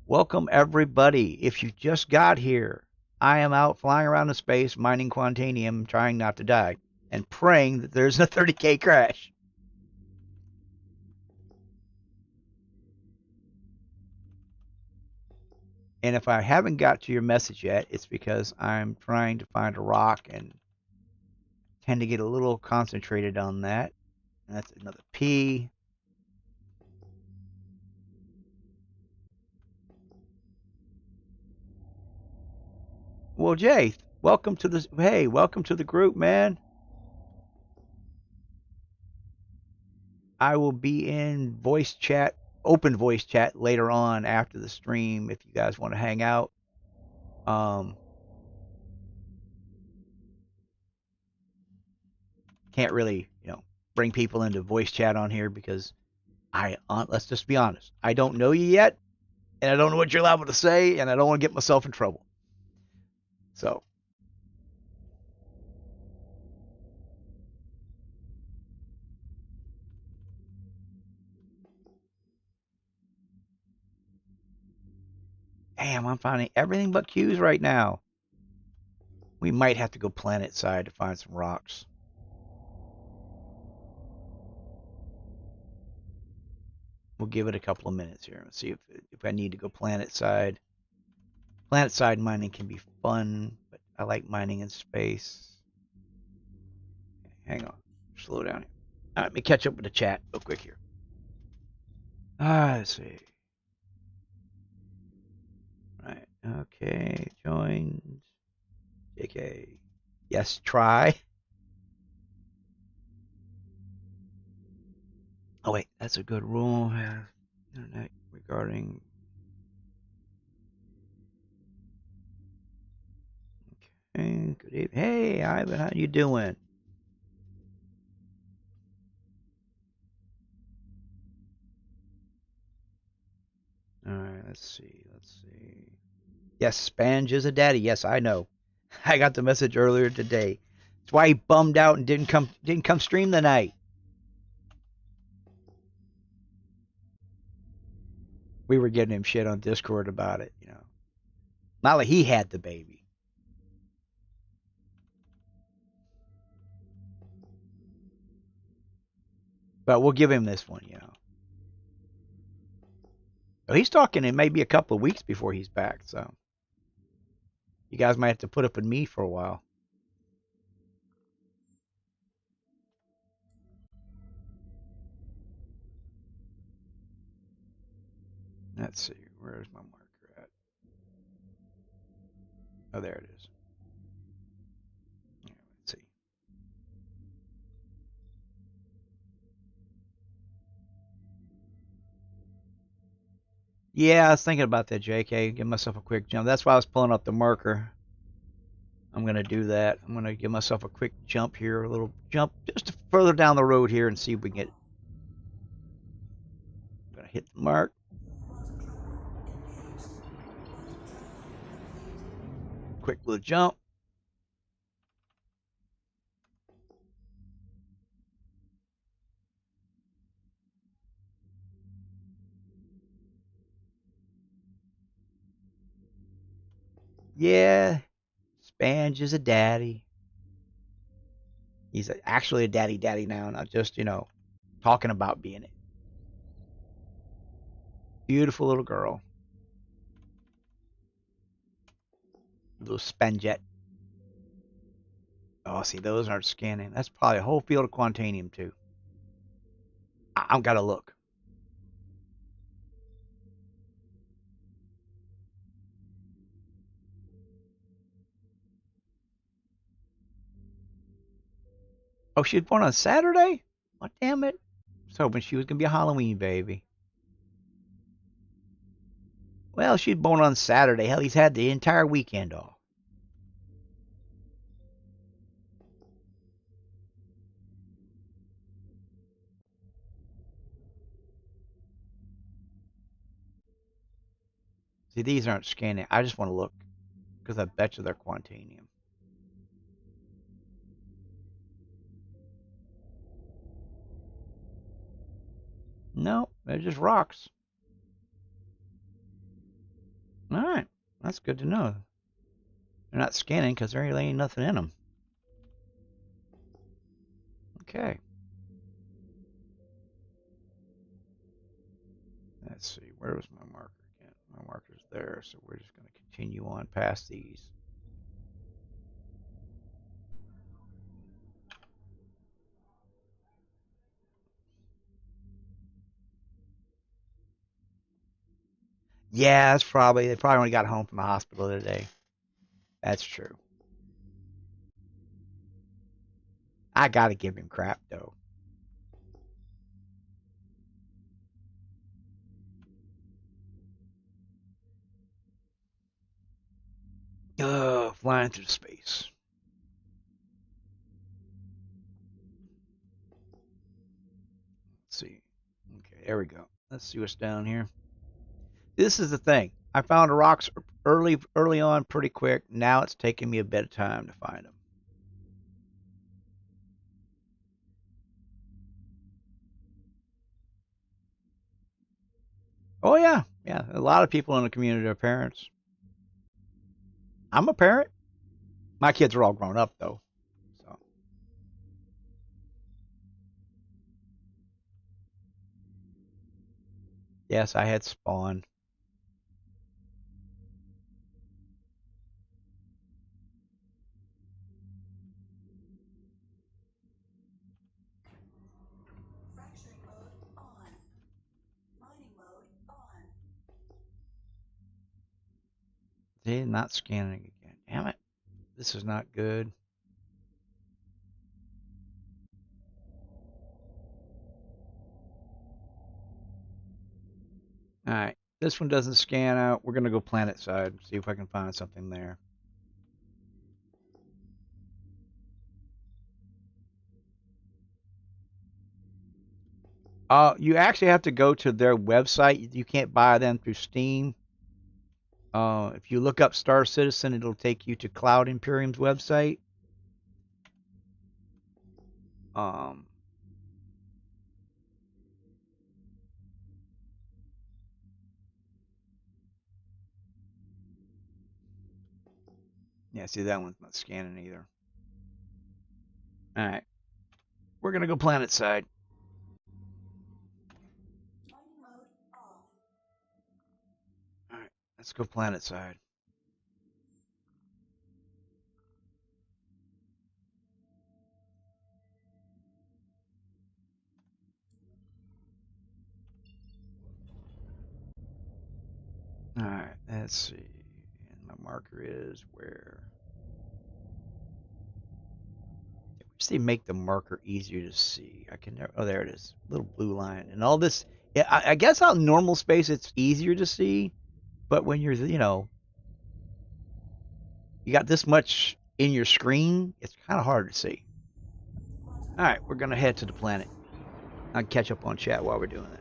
Welcome everybody. If you just got here, I am out flying around in space, mining Quantanium, trying not to die, and praying that there's a 30K crash. And if I haven't got to your message yet, it's because I'm trying to find a rock and tend to get a little concentrated on that. That's another P. Well, Jay, welcome to the welcome to the group, man. I will be in voice chat, open voice chat later on after the stream if you guys want to hang out. Can't really, bring people into voice chat on here because let's just be honest, I don't know you yet, and I don't know what you're liable to say, and I don't want to get myself in trouble. So, damn, I'm finding everything but Q's right now. We might have to go planet side to find some rocks. We'll give it a couple of minutes here and see if I need to go planet side. Planet side mining can be fun, but I like mining in space. Hang on. Slow down here. All right, let me catch up with the chat real quick here. Let's see. Right. Okay. Joined. JK. Yes, try. Oh, wait. That's a good rule. Internet regarding. Okay. Good evening. Hey, Ivan. How you doing? All right. Let's see. Yes, Spange is a daddy. Yes, I know. I got the message earlier today. That's why he bummed out and didn't come stream tonight. We were getting him shit on Discord about it, Not like he had the baby. But we'll give him this one. But he's talking it may be a couple of weeks before he's back, so you guys might have to put up with me for a while. Let's see, where's my marker at? Oh, there it is. Let's see. Yeah, I was thinking about that, JK. Give myself a quick jump. That's why I was pulling up the marker. I'm going to do that. I'm going to give myself a quick jump here, a little jump just further down the road here and see if we can get. I'm going to hit the mark. Quick little jump. Yeah, Spange is a daddy. He's actually a daddy now, not just, talking about being it. Beautiful little girl. Little Spanget. Oh, see, those aren't scanning. That's probably a whole field of Quantanium, too. I've got to look. Oh, she was born on Saturday? Oh, damn it. I was hoping she was going to be a Halloween baby. Well, she was born on Saturday. Hell, he's had the entire weekend off. See, these aren't scanning. I just want to look because I bet you they're Quantanium. No, they're just rocks. All right, that's good to know. They're not scanning because there really ain't nothing in them. Okay. Let's see, where was my marker again? My marker's there, so we're just going to continue on past these. Yeah, that's probably, they probably only got home from the hospital today. That's true. I got to give him crap, though. Flying through space. Let's see. Okay, there we go. Let's see what's down here. This is the thing. I found the rocks early on pretty quick. Now it's taking me a bit of time to find them. Oh yeah, yeah. A lot of people in the community are parents. I'm a parent. My kids are all grown up though. So yes, I had Spawn. Fracturing mode on. Mining mode on. See, not scanning again. Damn it. This is not good. All right. This one doesn't scan out. We're going to go planet side. See if I can find something there. You actually have to go to their website. You can't buy them through Steam. If you look up Star Citizen, it'll take you to Cloud Imperium's website. Um, yeah, see, that one's not scanning either. All right. We're going to go planet side. Mining mode off. All right. Let's go planet side. All right. Let's see. And my marker is where? I wish they make the marker easier to see. I can never. Oh, there it is. Little blue line. And all this. Yeah, I guess out in normal space it's easier to see. But when you're, you got this much in your screen, it's kind of hard to see. All right, we're going to head to the planet. I'll catch up on chat while we're doing it.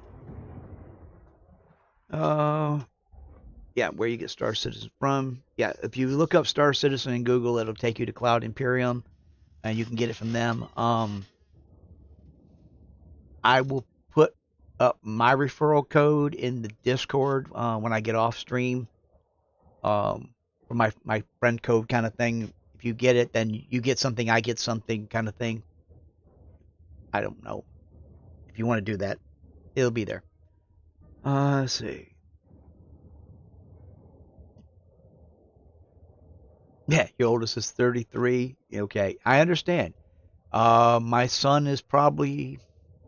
Yeah, where you get Star Citizen from. Yeah, if you look up Star Citizen in Google, it'll take you to Cloud Imperium, and you can get it from them. I will put up my referral code in the Discord when I get off stream. For my friend code kind of thing. if you get it, then you get something, I get something kind of thing. I don't know. If you want to do that, it'll be there. Let's see. Yeah, your oldest is 33. Okay, I understand. My son is probably,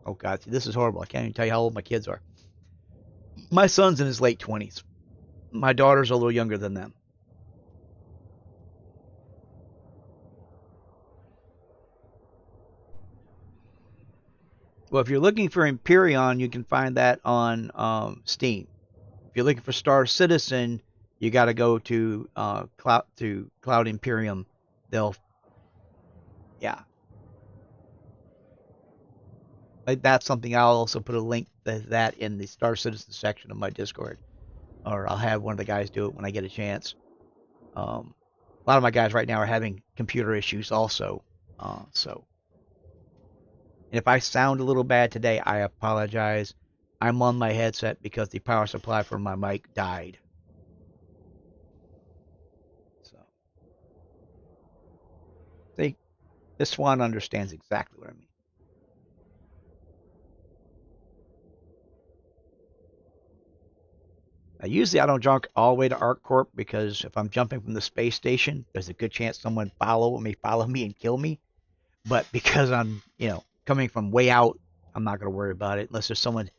oh God, this is horrible. I can't even tell you how old my kids are. My son's in his late 20s. My daughter's a little younger than them. Well, if you're looking for Empyrean, you can find that on Steam. If you're looking for Star Citizen, you got to go to Cloud Imperium. They'll, yeah, like that's something. I'll also put a link to that in the Star Citizen section of my Discord, or I'll have one of the guys do it when I get a chance. A lot of my guys right now are having computer issues also, so. And if I sound a little bad today, I apologize. I'm on my headset because the power supply for my mic died. So, see, this one understands exactly what I mean. Now, usually I don't jump all the way to ArcCorp because if I'm jumping from the space station, there's a good chance someone follow me and kill me. But because I'm, coming from way out, I'm not going to worry about it unless there's someone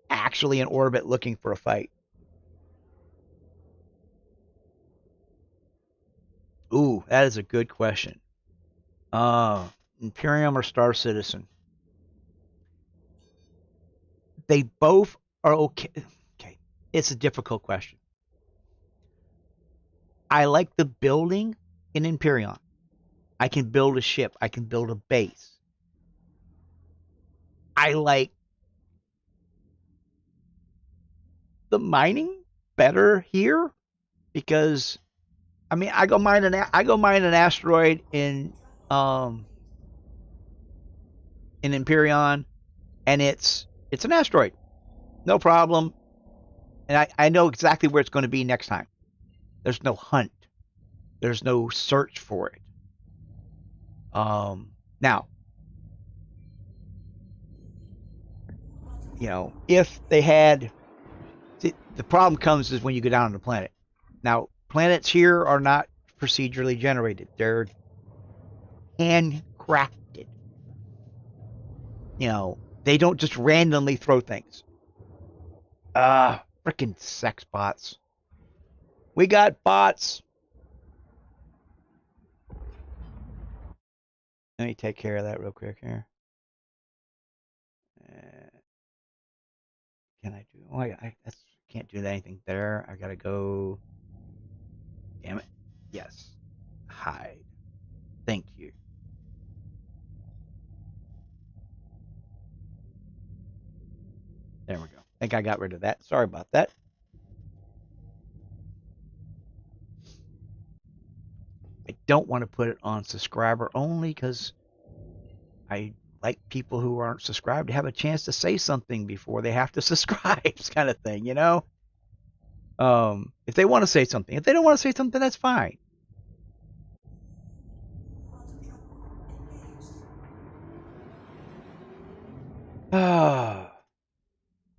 actually in orbit looking for a fight. Ooh, that is a good question. Imperium or Star Citizen? They both are okay. Okay, it's a difficult question. I like the building in Imperion. I can build a ship. I can build a base. I like the mining better here because I go mine an asteroid um in Imperion, and it's an asteroid, no problem, and I know exactly where it's going to be next time. There's no hunt. There's no search for it. Now, if they had, see, the problem comes is when you go down on the planet. Now, planets here are not procedurally generated. They're handcrafted. They don't just randomly throw things. Freaking sex bots. We got bots. Let me take care of that real quick here. Can I do? Oh, I can't do anything there. I gotta go. Damn it. Yes. Hide. Thank you. There we go. I think I got rid of that. Sorry about that. I don't want to put it on subscriber only because I like people who aren't subscribed to have a chance to say something before they have to subscribe, kind of thing, If they want to say something, if they don't want to say something, that's fine.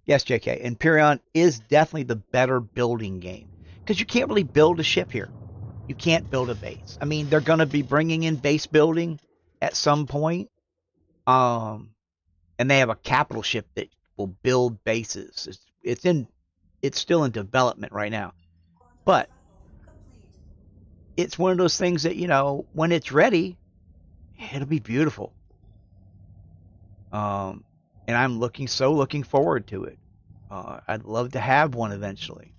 Yes, JK. Empyrean is definitely the better building game because you can't really build a ship here. You can't build a base. They're going to be bringing in base building at some point. And they have a capital ship that will build bases. It's still in development right now, but it's one of those things that when it's ready, it'll be beautiful. And I'm looking forward to it. I'd love to have one eventually.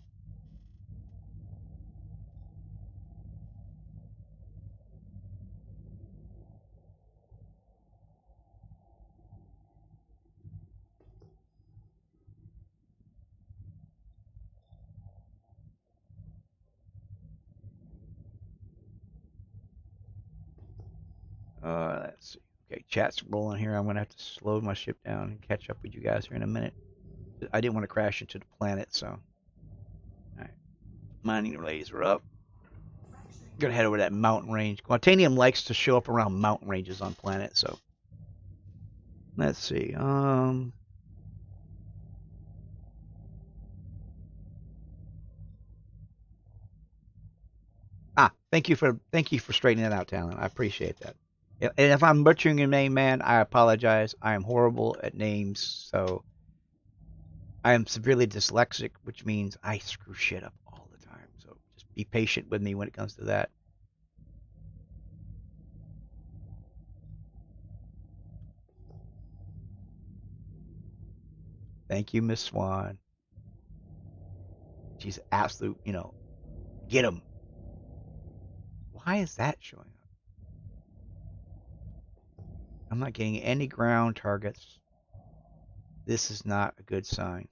Let's see. Okay, chat's rolling here. I'm gonna have to slow my ship down and catch up with you guys here in a minute. I didn't want to crash into the planet, so. All right, mining relays are up. Gonna head over that mountain range. Quantanium likes to show up around mountain ranges on planets, so let's see. Thank you for straightening that out, Talon. I appreciate that. And if I'm butchering your name, man, I apologize. I am horrible at names, so I am severely dyslexic, which means I screw shit up all the time. So just be patient with me when it comes to that. Thank you, Miss Swan. She's absolute, get him. Why is that showing up? I'm not getting any ground targets. This is not a good sign.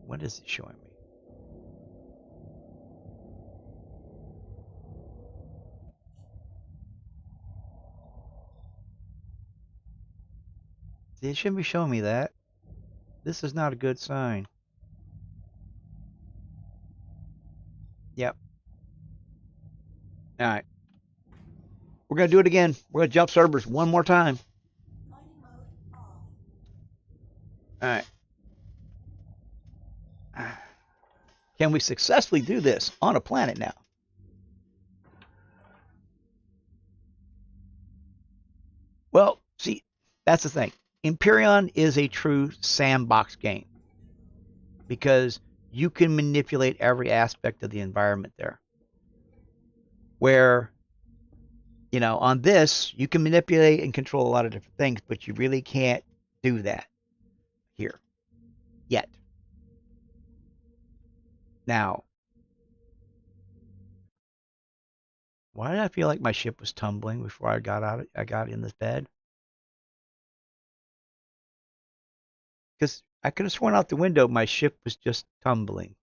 What is it showing me? It shouldn't be showing me that. This is not a good sign. Yep. All right. We're going to do it again. We're going to jump servers one more time. Mining mode off. All right. Can we successfully do this on a planet now? Well, see, that's the thing. Empyrean is a true sandbox game because you can manipulate every aspect of the environment there. Where, on this, you can manipulate and control a lot of different things, but you really can't do that here yet. Now, why did I feel like my ship was tumbling before I got in this bed? Because I could have sworn out the window my ship was just tumbling.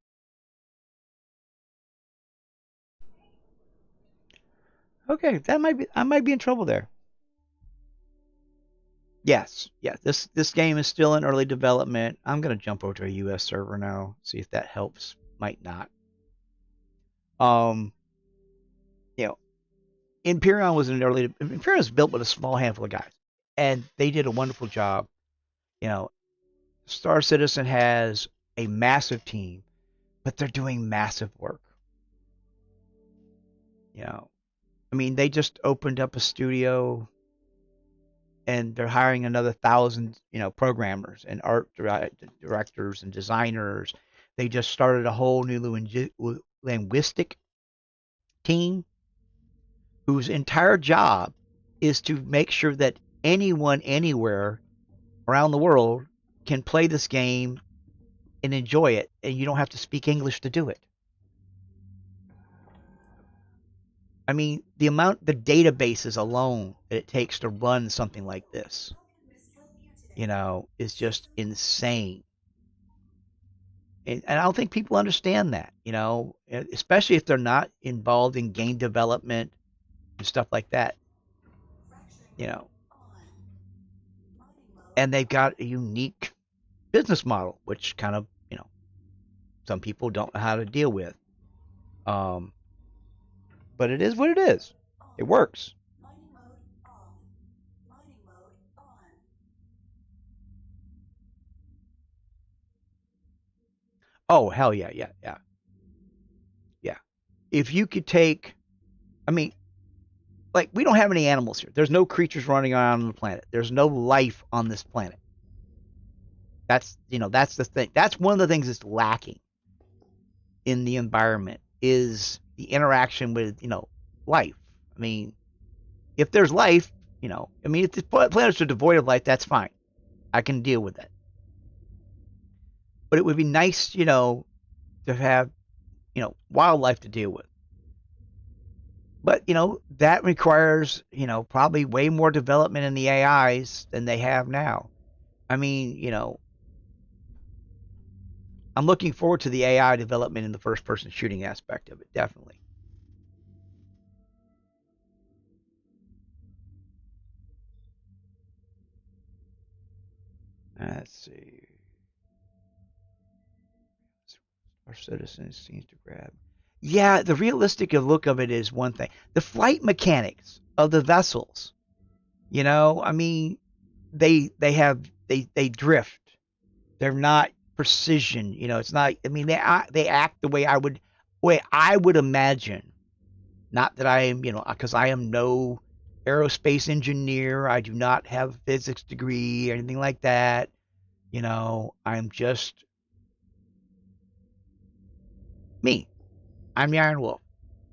Okay, I might be in trouble there. Yes, yeah. This game is still in early development. I'm gonna jump over to a US server now, see if that helps. Might not. Um, you know, Imperion was built with a small handful of guys, and they did a wonderful job. You know, Star Citizen has a massive team, but they're doing massive work. You know, I mean, they just opened up a studio and they're hiring another 1,000, programmers and art directors and designers. They just started a whole new linguistic team whose entire job is to make sure that anyone anywhere around the world can play this game and enjoy it, and you don't have to speak English to do it. I mean, the databases alone that it takes to run something like this, is just insane. And I don't think people understand that, especially if they're not involved in game development and stuff like that, you know. And they've got a unique business model, which kind of, some people don't know how to deal with. Um, but it is what it is. It works. Mining mode off. Mining mode on. Oh, hell yeah, yeah, yeah, yeah. If you could take, I mean, like, we don't have any animals here. There's no creatures running around on the planet. There's no life on this planet. That's the thing. That's one of the things that's lacking in the environment is the interaction with, life. I mean, if there's life, if the planets are devoid of life, that's fine. I can deal with that. But it would be nice, to have, wildlife to deal with. But, that requires, probably way more development in the AIs than they have now. I mean, I'm looking forward to the AI development in the first person shooting aspect of it, definitely. Let's see. Our citizens seems to grab. Yeah, the realistic look of it is one thing. The flight mechanics of the vessels, I mean, they drift. They're not precision. It's not. I mean, they act the way I would imagine. Not that I am, because I am no aerospace engineer. I do not have a physics degree or anything like that. I'm just me. I'm the Iron Wolf.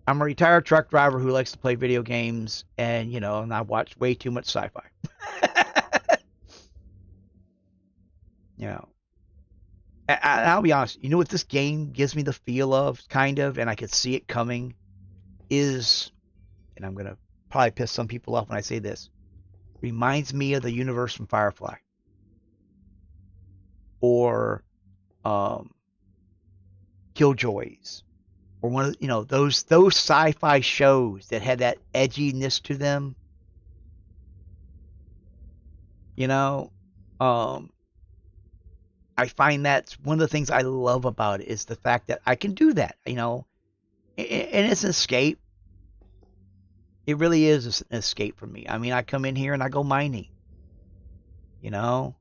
I'm a retired truck driver who likes to play video games, and I watch way too much sci-fi. you know, I'll be honest. You know what this game gives me the feel of, kind of, and I could see it coming, is, and I'm gonna probably piss some people off when I say this, reminds me of the universe from Firefly, or um, Killjoys, or one of those sci-fi shows that had that edginess to them. You know, um, I find that's one of the things I love about it is the fact that I can do that. And it's an escape. It really is an escape for me. I mean, I come in here and I go mining. You know,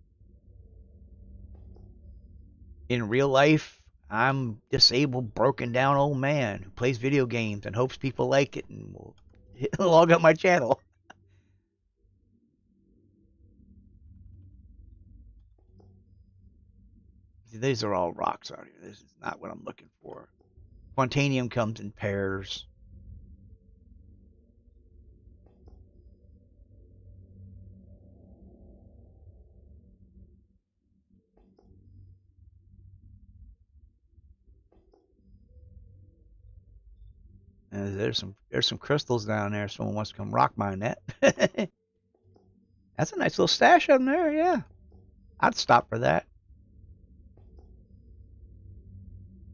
in real life, I'm disabled, broken down old man who plays video games and hopes people like it and will log up my channel. See, these are all rocks out here. This is not what I'm looking for. Quantanium comes in pairs. And there's some crystals down there. Someone wants to come rock mine that. That's a nice little stash up there. Yeah, I'd stop for that.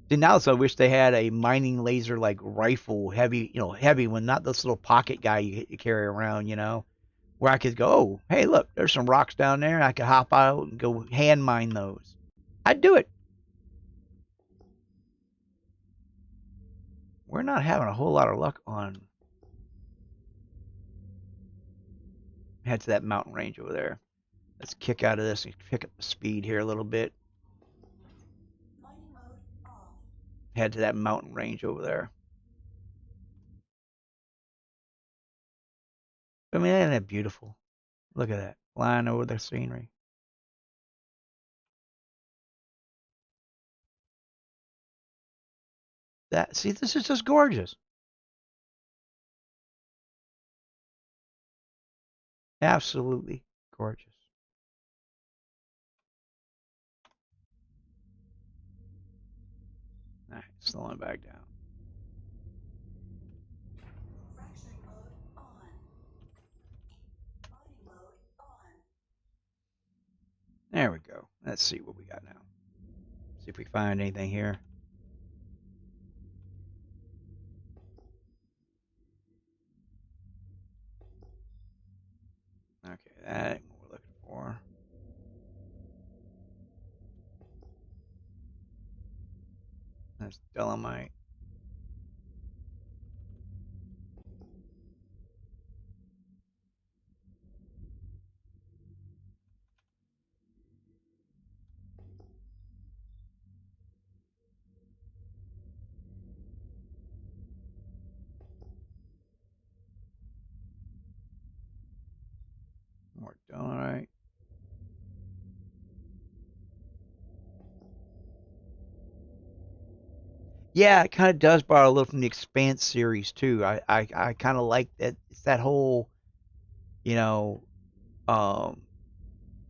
See, now I wish they had a mining laser like rifle, heavy one, not this little pocket guy you carry around. Where I could go, oh, hey, look, there's some rocks down there, and I could hop out and go hand mine those. I'd do it. We're not having a whole lot of luck on. Head to that mountain range over there. Let's kick out of this and pick up the speed here a little bit. Mining mode off. Head to that mountain range over there. I mean, isn't that beautiful? Look at that, flying over the scenery. See, this is just gorgeous. Absolutely gorgeous. All right, slowing back down. Fracturing mode on. Mining mode on. There we go. Let's see what we got now. See if we find anything here. Okay, that ain't what we're looking for. That's dolomite. More dolomite. Yeah, it kind of does borrow a little from the Expanse series too. I kind of like that. It's that whole, you know, um,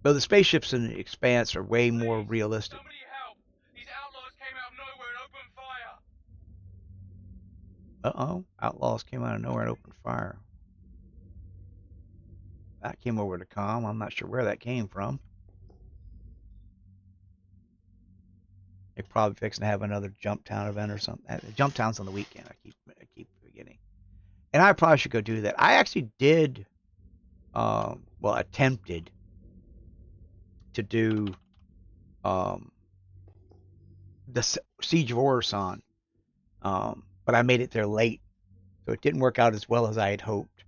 though the spaceships in the Expanse are way more realistic. Somebody help! These outlaws came out of nowhere and opened fire. Uh-oh, outlaws came out of nowhere and opened fire. That came over to calm. I'm not sure where that came from. They're probably fixing to have another Jump Town event or something. Jump Town's on the weekend. I keep forgetting. And I probably should go do that. I actually did, attempted to do the Siege of Orison. But I made it there late, so it didn't work out as well as I had hoped.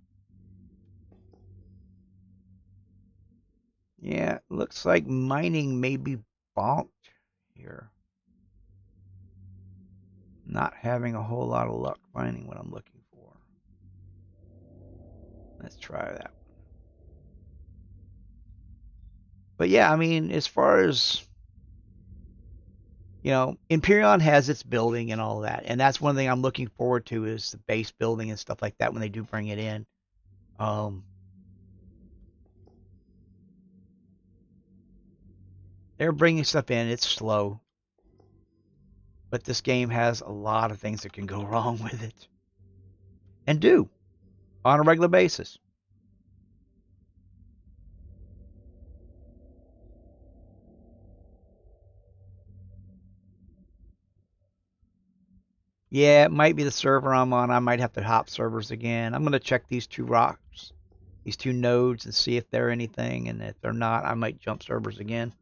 Yeah, looks like mining may be bonked here. Not having a whole lot of luck finding what I'm looking for. Let's try that one. But yeah, I mean, as far as, you know, Imperion has its building and all that, and that's one thing I'm looking forward to is the base building and stuff like that when they do bring it in. They're bringing stuff in. It's slow, but this game has a lot of things that can go wrong with it, and do on a regular basis. Yeah, it might be the server I'm on. I might have to hop servers again. I'm going to check these two rocks, these two nodes, and see if they're anything. And if they're not, I might jump servers again.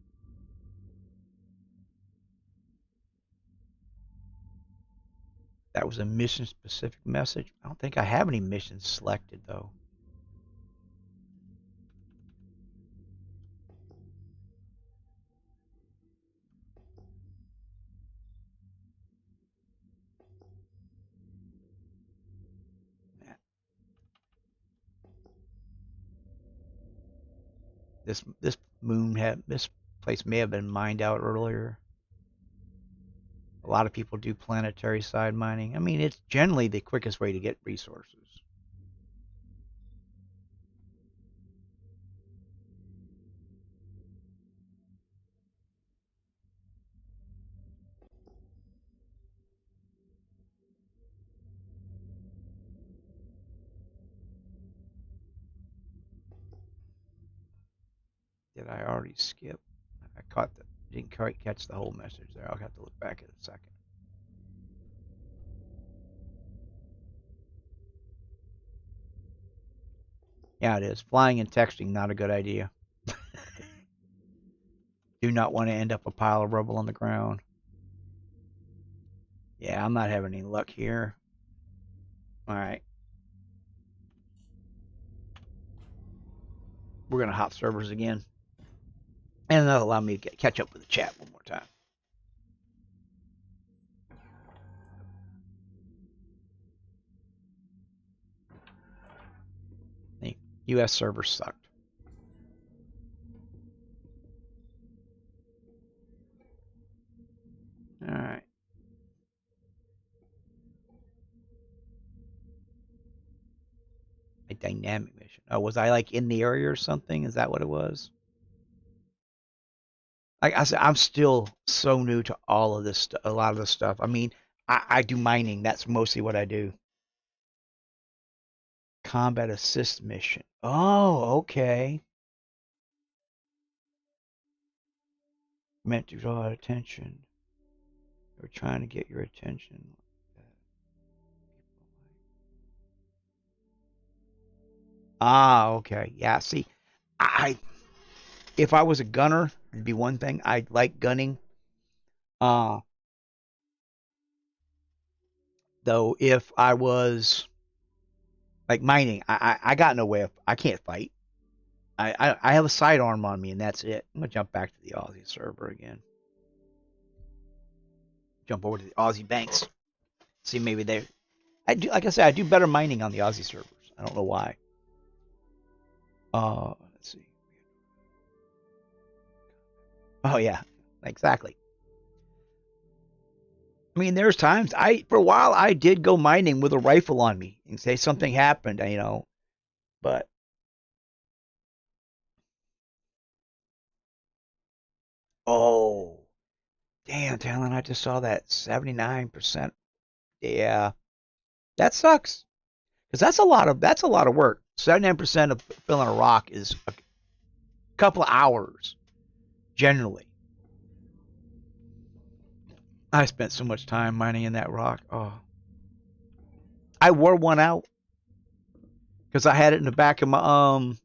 That was a mission-specific message. I don't think I have any missions selected, though. This place may have been mined out earlier. A lot of people do planetary side mining. I mean, it's generally the quickest way to get resources. Did I already skip? I didn't quite catch the whole message there. I'll have to look back in a second. Yeah, it is. Flying and texting, not a good idea. Do not want to end up a pile of rubble on the ground. Yeah, I'm not having any luck here. All right. We're going to hop servers again. And that'll allow me to catch up with the chat one more time. The US server sucked. All right. A dynamic mission. Oh, was I like in the area or something? Is that what it was? Like I said, I'm still so new to all of this, a lot of this stuff. I mean, I do mining. That's mostly what I do. Combat assist mission. Oh, okay. Meant to draw attention. We're trying to get your attention. Ah, okay. Yeah, see, if I was a gunner, it'd be one thing. I like gunning. Though if I was like mining, I got no way. I can't fight. I have a sidearm on me, and that's it. I'm gonna jump back to the Aussie server again. Jump over to the Aussie banks. See, maybe they. I do, like I said, I do better mining on the Aussie servers. I don't know why. Let's see. Oh yeah, exactly. I mean, there's times for a while I did go mining with a rifle on me and say something happened, you know, but oh, damn, Talon, I just saw that 79%. Yeah, that sucks because that's a lot of work. 79% of filling a rock is a couple of hours generally. I spent so much time mining in that rock. Oh, I wore one out because I had it in the back of my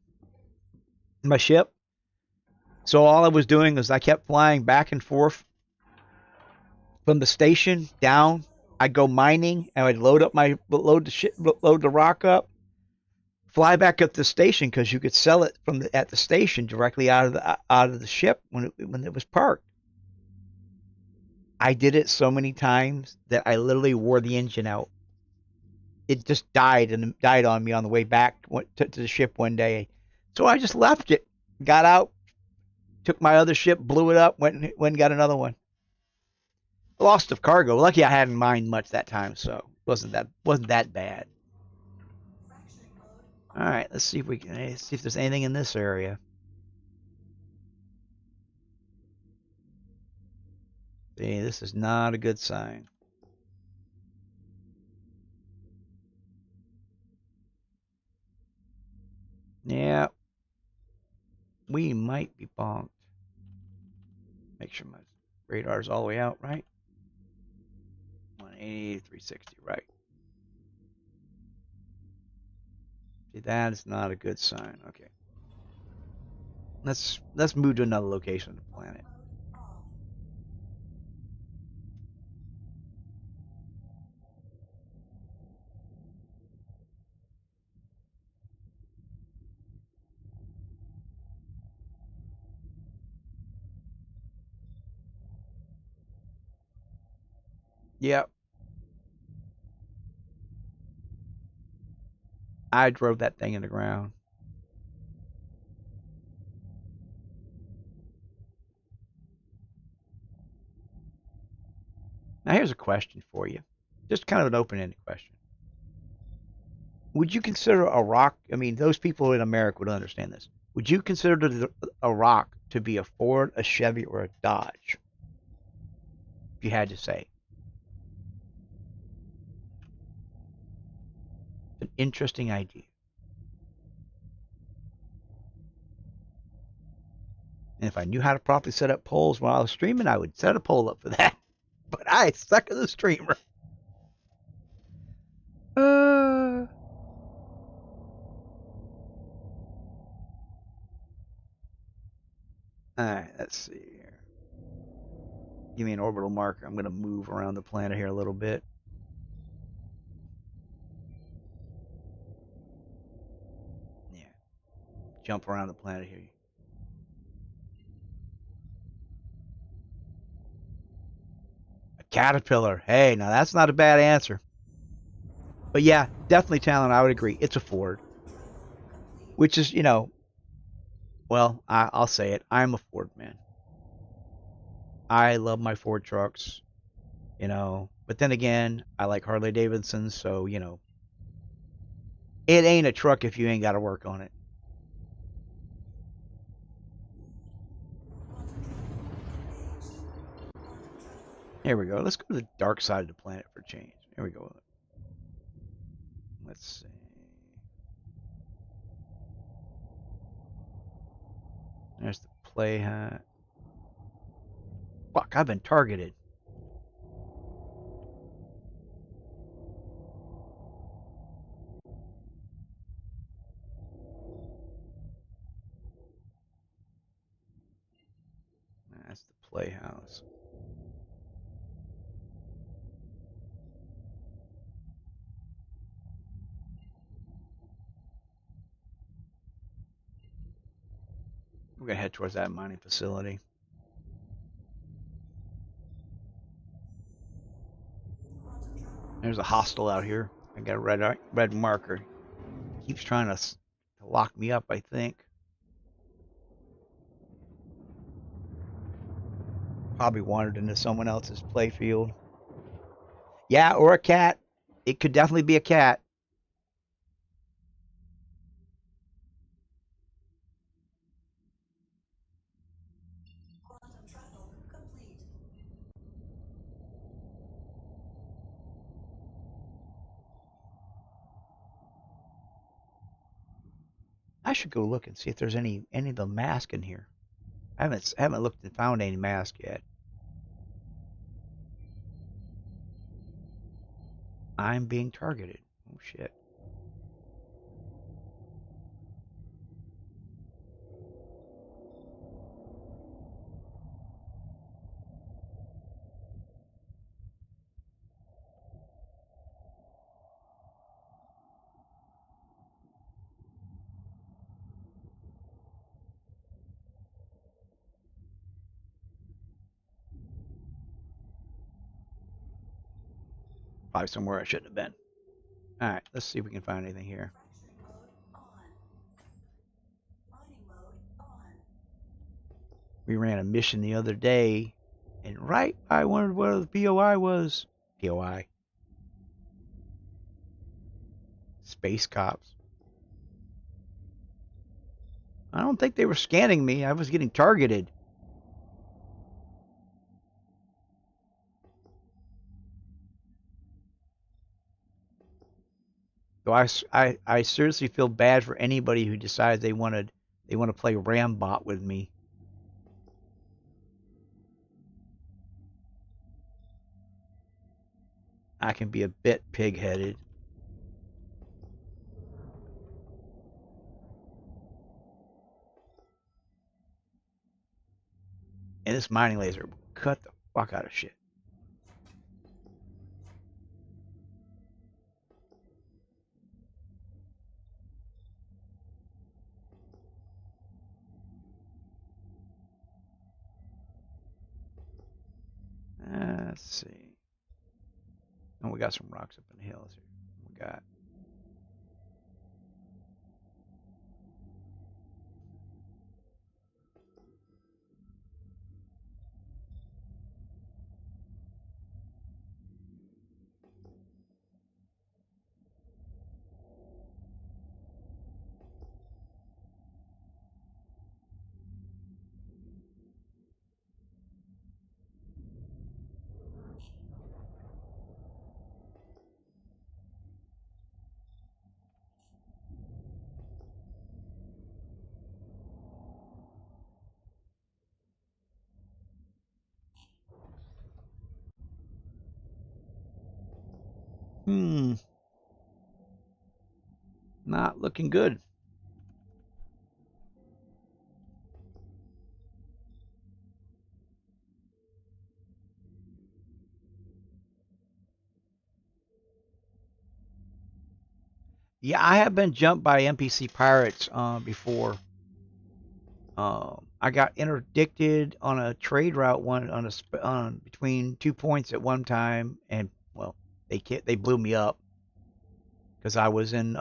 ship. So all I was doing was I kept flying back and forth from the station down. I'd go mining and I'd load the rock up, fly back up to the station because you could sell it at the station directly out of the ship when it was parked. I did it so many times that I literally wore the engine out. It just died on me on the way back to the ship one day. So I just left it, got out, took my other ship, blew it up, went and got another one. Lost of cargo. Lucky I hadn't mined much that time, so wasn't that bad. All right, let's see if there's anything in this area. See, this is not a good sign. Yeah, we might be bonked. Make sure my radar's all the way out, right? 180, 360, right. See, that is not a good sign. Okay. Let's move to another location of the planet. Yep. I drove that thing in the ground. Now here's a question for you. Just kind of an open-ended question. Would you consider a rock, I mean, those people in America would understand this. Would you consider a rock to be a Ford, a Chevy, or a Dodge? If you had to say. It's an interesting idea. And if I knew how to properly set up poles while I was streaming, I would set a pole up for that. But I suck as a streamer. Alright, let's see here. Give me an orbital marker. I'm going to move around the planet here a little bit. Yeah. Jump around the planet here. A caterpillar. Hey, now that's not a bad answer. But yeah, definitely Talon. I would agree. It's a Ford. Which is, well, I'll say it. I'm a Ford man. I love my Ford trucks, But then again, I like Harley Davidson, so, it ain't a truck if you ain't got to work on it. Here we go. Let's go to the dark side of the planet for change. Here we go. Let's see. There's the play hat. Fuck, I've been targeted. That's the playhouse. We're going to head towards that mining facility. There's a hostile out here. I got a red marker. Keeps trying to lock me up, I think. Probably wandered into someone else's playfield. Yeah, or a cat. It could definitely be a cat. I should go look and see if there's any of the mask in here. I haven't looked and found any mask yet. I'm being targeted. Oh shit. Probably somewhere I shouldn't have been. Alright, let's see if we can find anything here. Fracturing mode on. Mining mode on. We ran a mission the other day, and right, I wondered where the POI was. POI. Space cops. I don't think they were scanning me. I was getting targeted. So I seriously feel bad for anybody who decides they want to play Rambot with me. I can be a bit pig-headed. And this mining laser will cut the fuck out of shit. Let's see. Oh, we got some rocks up in the hills here. We got. Not looking good. Yeah, I have been jumped by NPC pirates before. I got interdicted on a trade route on between 2 points at one time, and well, they blew me up because I was in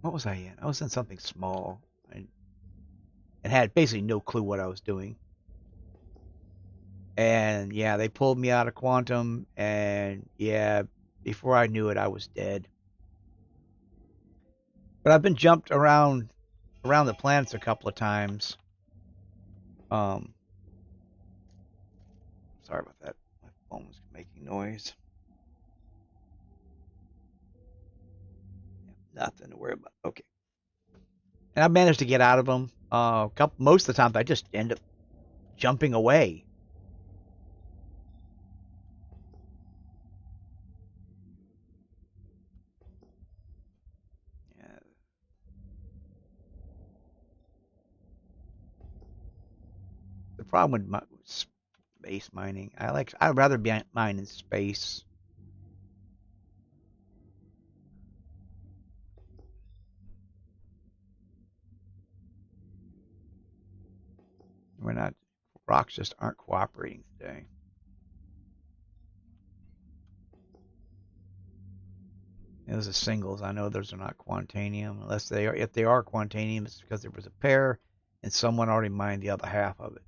what was I in? I was in something small and had basically no clue what I was doing. And yeah, they pulled me out of Quantum, and yeah, before I knew it, I was dead. But I've been jumped around the planets a couple of times. Sorry about that. My phone was making noise. Nothing to worry about. Okay. And I managed to get out of them. Most of the time, I just end up jumping away. Yeah. The problem with space mining, I'd rather be mining space. We're not. Rocks just aren't cooperating today. Those are singles. I know those are not quantanium. Unless they are, if they are quantanium, it's because there was a pair and someone already mined the other half of it.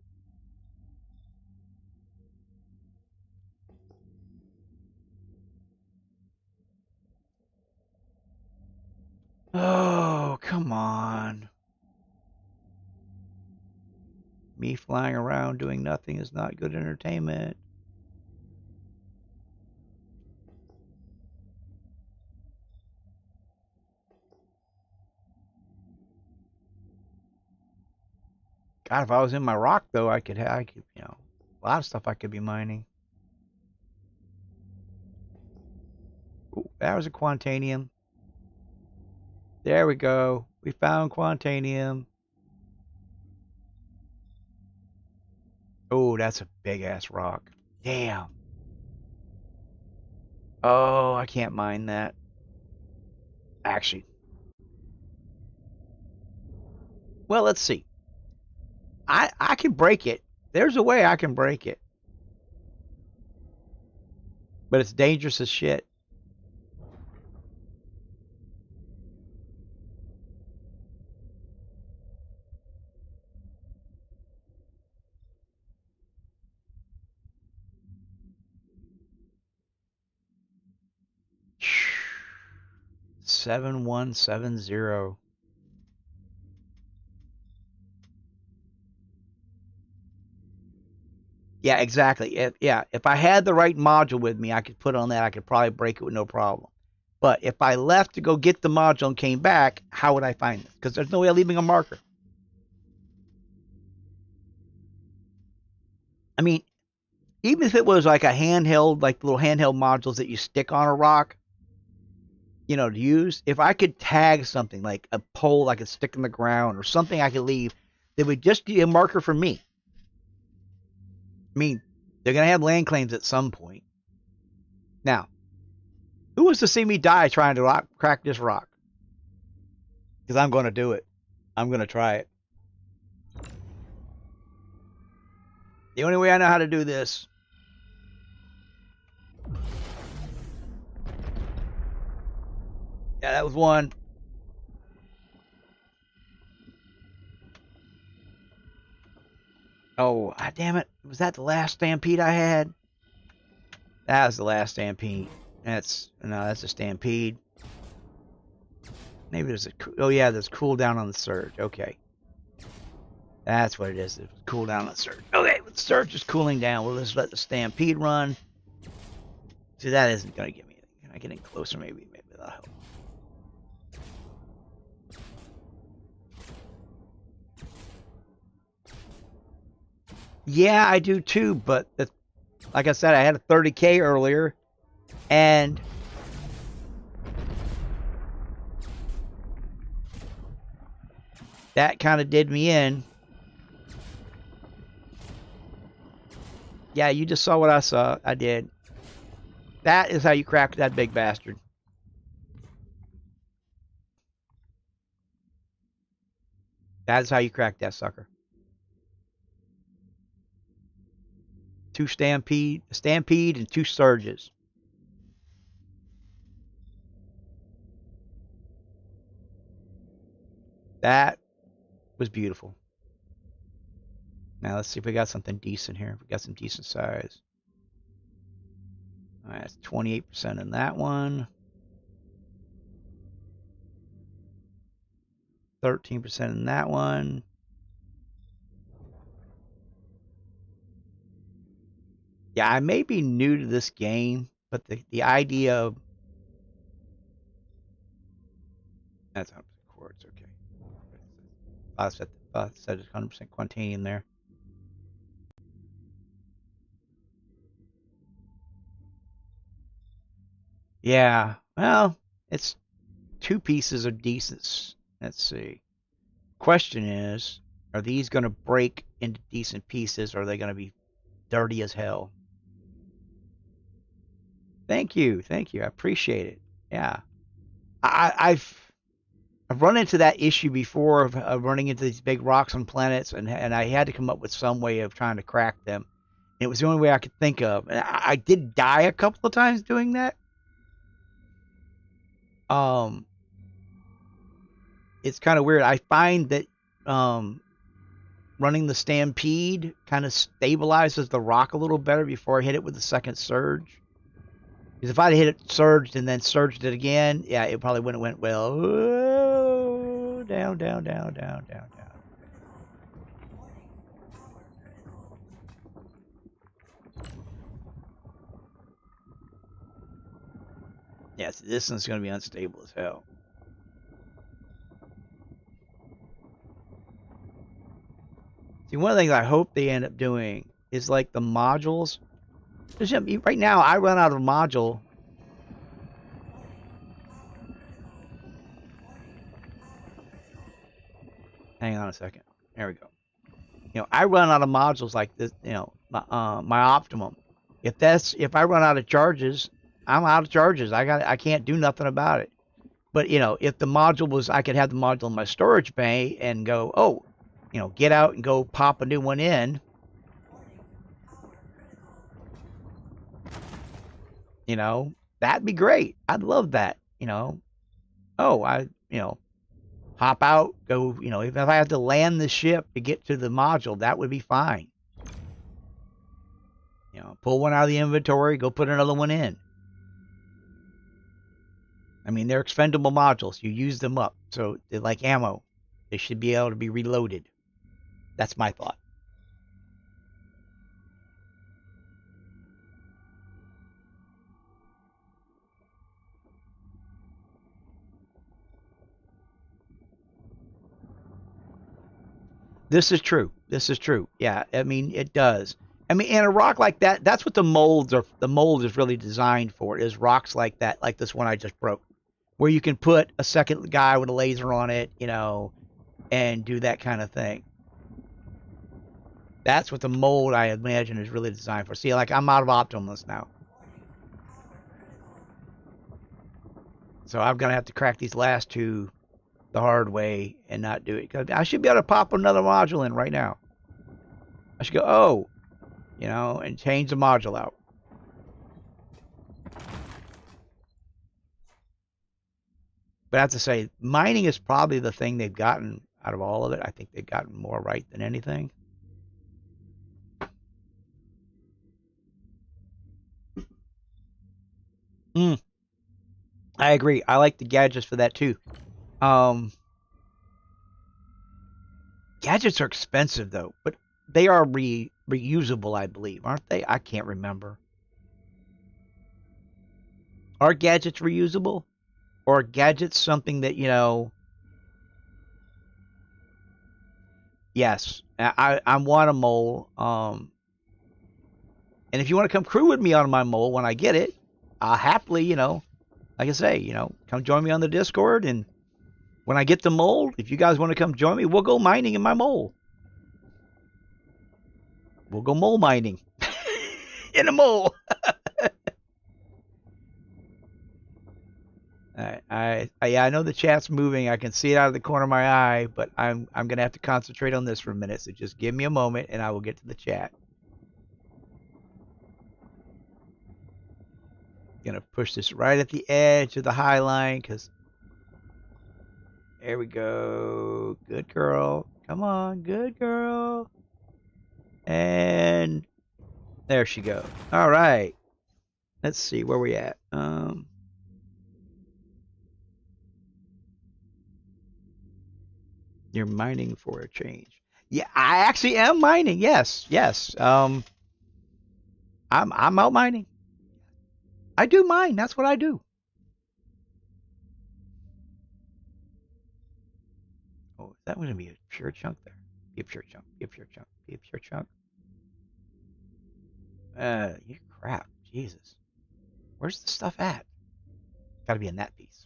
Oh, come on. Me flying around doing nothing is not good entertainment. God, if I was in my rock though, I could, a lot of stuff I could be mining. Ooh, that was a quantanium. There we go. We found quantanium. Oh, that's a big ass rock. Damn. Oh, I can't mine that. Actually. Well, let's see. I can break it. There's a way I can break it. But it's dangerous as shit. Shh. 7170. Yeah, exactly. If I had the right module with me, I could put on that. I could probably break it with no problem. But if I left to go get the module and came back, how would I find it? Because there's no way of leaving a marker. I mean, even if it was like a handheld, like little handheld modules that you stick on a rock, to use, if I could tag something like a pole I could stick in the ground or something I could leave, that would just be a marker for me. I mean, they're going to have land claims at some point. Now, who wants to see me die trying to crack this rock? Because I'm going to do it. I'm going to try it. The only way I know how to do this. Yeah, that was one. Oh, damn it. Was that the last stampede I had? That was the last stampede. That's a stampede. Maybe there's a, oh yeah, there's cooldown on the surge. Okay. That's what it is. It's cooldown on the surge. Okay, the surge is cooling down. We'll just let the stampede run. See, that isn't going to give me anything. Can I get in closer? Maybe that'll help. Yeah, I do too, but like I said, I had a 30K earlier, and that kind of did me in. Yeah, you just saw what I saw. I did. That is how you crack that big bastard. That is how you crack that sucker. 2 stampede and 2 surges. That was beautiful. Now let's see if we got something decent here. If we got some decent size. All right, that's 28% in that one. 13% in that one. Yeah, I may be new to this game, but the idea of that's 100% quartz. Okay, I said it's 100% quantanium there. Yeah, well, it's 2 pieces of decent. Let's see. Question is, are these going to break into decent pieces, or are they going to be dirty as hell? Thank you. I appreciate it. Yeah, I've run into that issue before of running into these big rocks on planets, and I had to come up with some way of trying to crack them. And it was the only way I could think of, and I did die a couple of times doing that. It's kind of weird. I find that running the stampede kind of stabilizes the rock a little better before I hit it with the second surge. Because if I'd hit it surged and then surged it again, yeah, it probably wouldn't have went well. Whoa, down. Yes, this one's going to be unstable as hell. See, one of the things I hope they end up doing is like the modules. Right now, I run out of module. Hang on a second. There we go. I run out of modules like this. My optimum. If I run out of charges, I'm out of charges. I can't do nothing about it. But if the module was, I could have the module in my storage bay and go, oh, get out and go pop a new one in. You know, that'd be great. I'd love that. You know, oh, hop out, go, if I had to land the ship to get to the module, that would be fine. Pull one out of the inventory, go put another one in. I mean, they're expendable modules. You use them up. So they're like ammo. They should be able to be reloaded. That's my thought. This is true. This is true. Yeah, I mean, it does. I mean, and a rock like that, that's what the mold is really designed for, is rocks like that, like this one I just broke, where you can put a second guy with a laser on it, and do that kind of thing. That's what the mold, I imagine, is really designed for. See, like, I'm out of Optimus now. So I'm going to have to crack these last two the hard way and not do it. Because I should be able to pop another module in right now. I should go, and change the module out. But I have to say, mining is probably the thing they've gotten out of all of it. I think they've gotten more right than anything. I agree. I like the gadgets for that too. Gadgets are expensive though, but they are reusable, I believe, aren't they? I can't remember. Are gadgets reusable? Or are gadgets something that, Yes, I want a mole. And if you want to come crew with me on my mole when I get it, I'll happily, like I say, come join me on the Discord. And when I get the mole, if you guys want to come join me, we'll go mining in my mole. We'll go mole mining in a mole. I know the chat's moving. I can see it out of the corner of my eye, but I'm gonna have to concentrate on this for a minute. So just give me a moment, and I will get to the chat. Gonna push this right at the edge of the high line, because there we go. Good girl. Come on, good girl. And there she goes. All right. Let's see where we at. You're mining for a change. Yeah, I actually am mining. Yes. I'm out mining. I do mine. That's what I do. Oh, that was gonna be a pure chunk there. Be a pure chunk. Be a pure chunk. Be a pure chunk. You crap. Jesus. Where's the stuff at? Gotta be in that piece.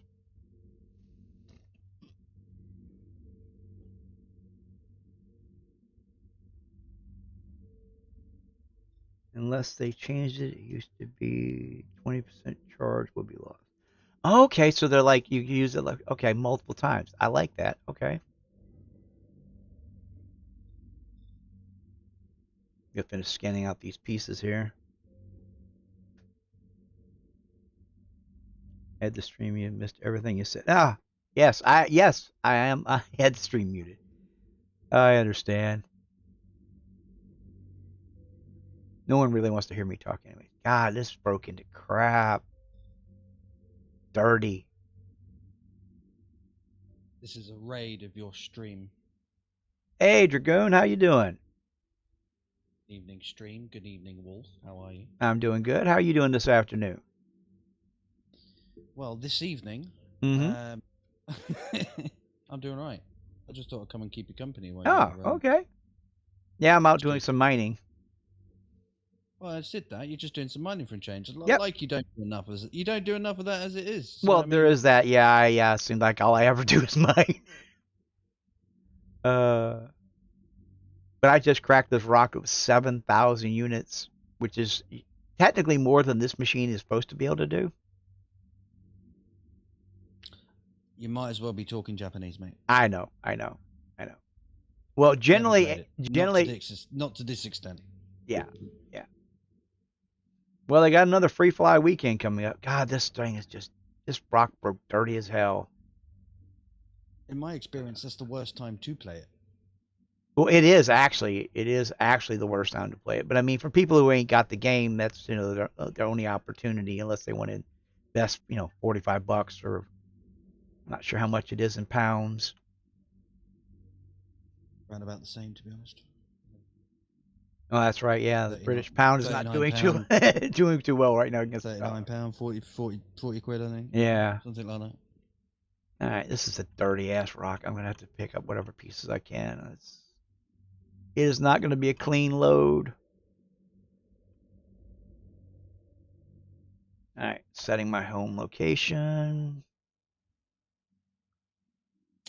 Unless they changed it, it used to be 20% charge will be lost. Okay, so they're like, you use it like, okay, multiple times. I like that. Okay. Gonna finish scanning out these pieces here. Had the stream, you missed everything you said. Yes, I am. I had the stream muted. I understand. No one really wants to hear me talk anyway. God, this broke into crap. Dirty. This is a raid of your stream. Hey, Dragoon, how you doing? Evening stream. Good evening, Wolf. How are you? I'm doing good. How are you doing this afternoon? Well, this evening, Mm-hmm. I'm doing all right. I just thought I'd come and keep you company. Oh, okay. Yeah, I'm out doing some mining. Well, I said that. You're just doing some mining for a change. Yep. Like you don't do enough of it. You don't do enough of that as it is. So, Well, there is that. Yeah. It seems like all I ever do is mine. But I just cracked this rock of 7,000 units, which is technically more than this machine is supposed to be able to do. You might as well be talking Japanese, mate. I know. Well, generally, not to this extent. yeah. Well, they got another free fly weekend coming up. God, this thing is just this rock broke dirty as hell. In my experience, that's the worst time to play it. Well, it is actually the worst time to play it. But I mean, for people who ain't got the game, that's their only opportunity, unless they want to invest $45 or I'm not sure how much it is in pounds. Around about the same, to be honest. Oh, that's right. Yeah, the 39 British pound is not doing too doing too well right now against the dollar. £39, 40 quid, I think. Yeah. Something like that. All right, this is a dirty ass rock. I'm gonna have to pick up whatever pieces I can. It is not gonna be a clean load. All right, setting my home location.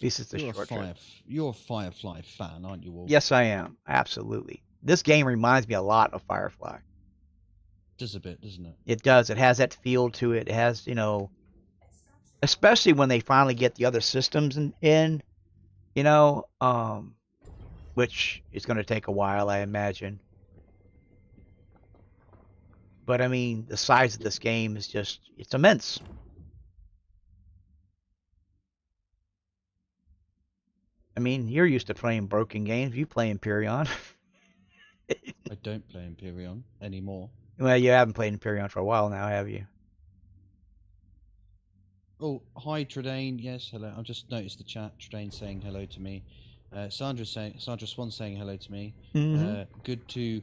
This is the short trip. You're a Firefly fan, aren't you, Wolf? Yes, I am. Absolutely. This game reminds me a lot of Firefly. Just a bit, doesn't it? It does. It has that feel to it. It has, especially when they finally get the other systems in, which is going to take a while, I imagine. But I mean, the size of this game is it's immense. I mean, you're used to playing broken games. You play Empyrean. I don't play Empyrean anymore. Well, you haven't played Empyrean for a while now, have you? Oh, hi Tredane. Yes, hello. I've just noticed the chat. Tredane saying hello to me. Sandra Swan saying hello to me. Mm-hmm. Good to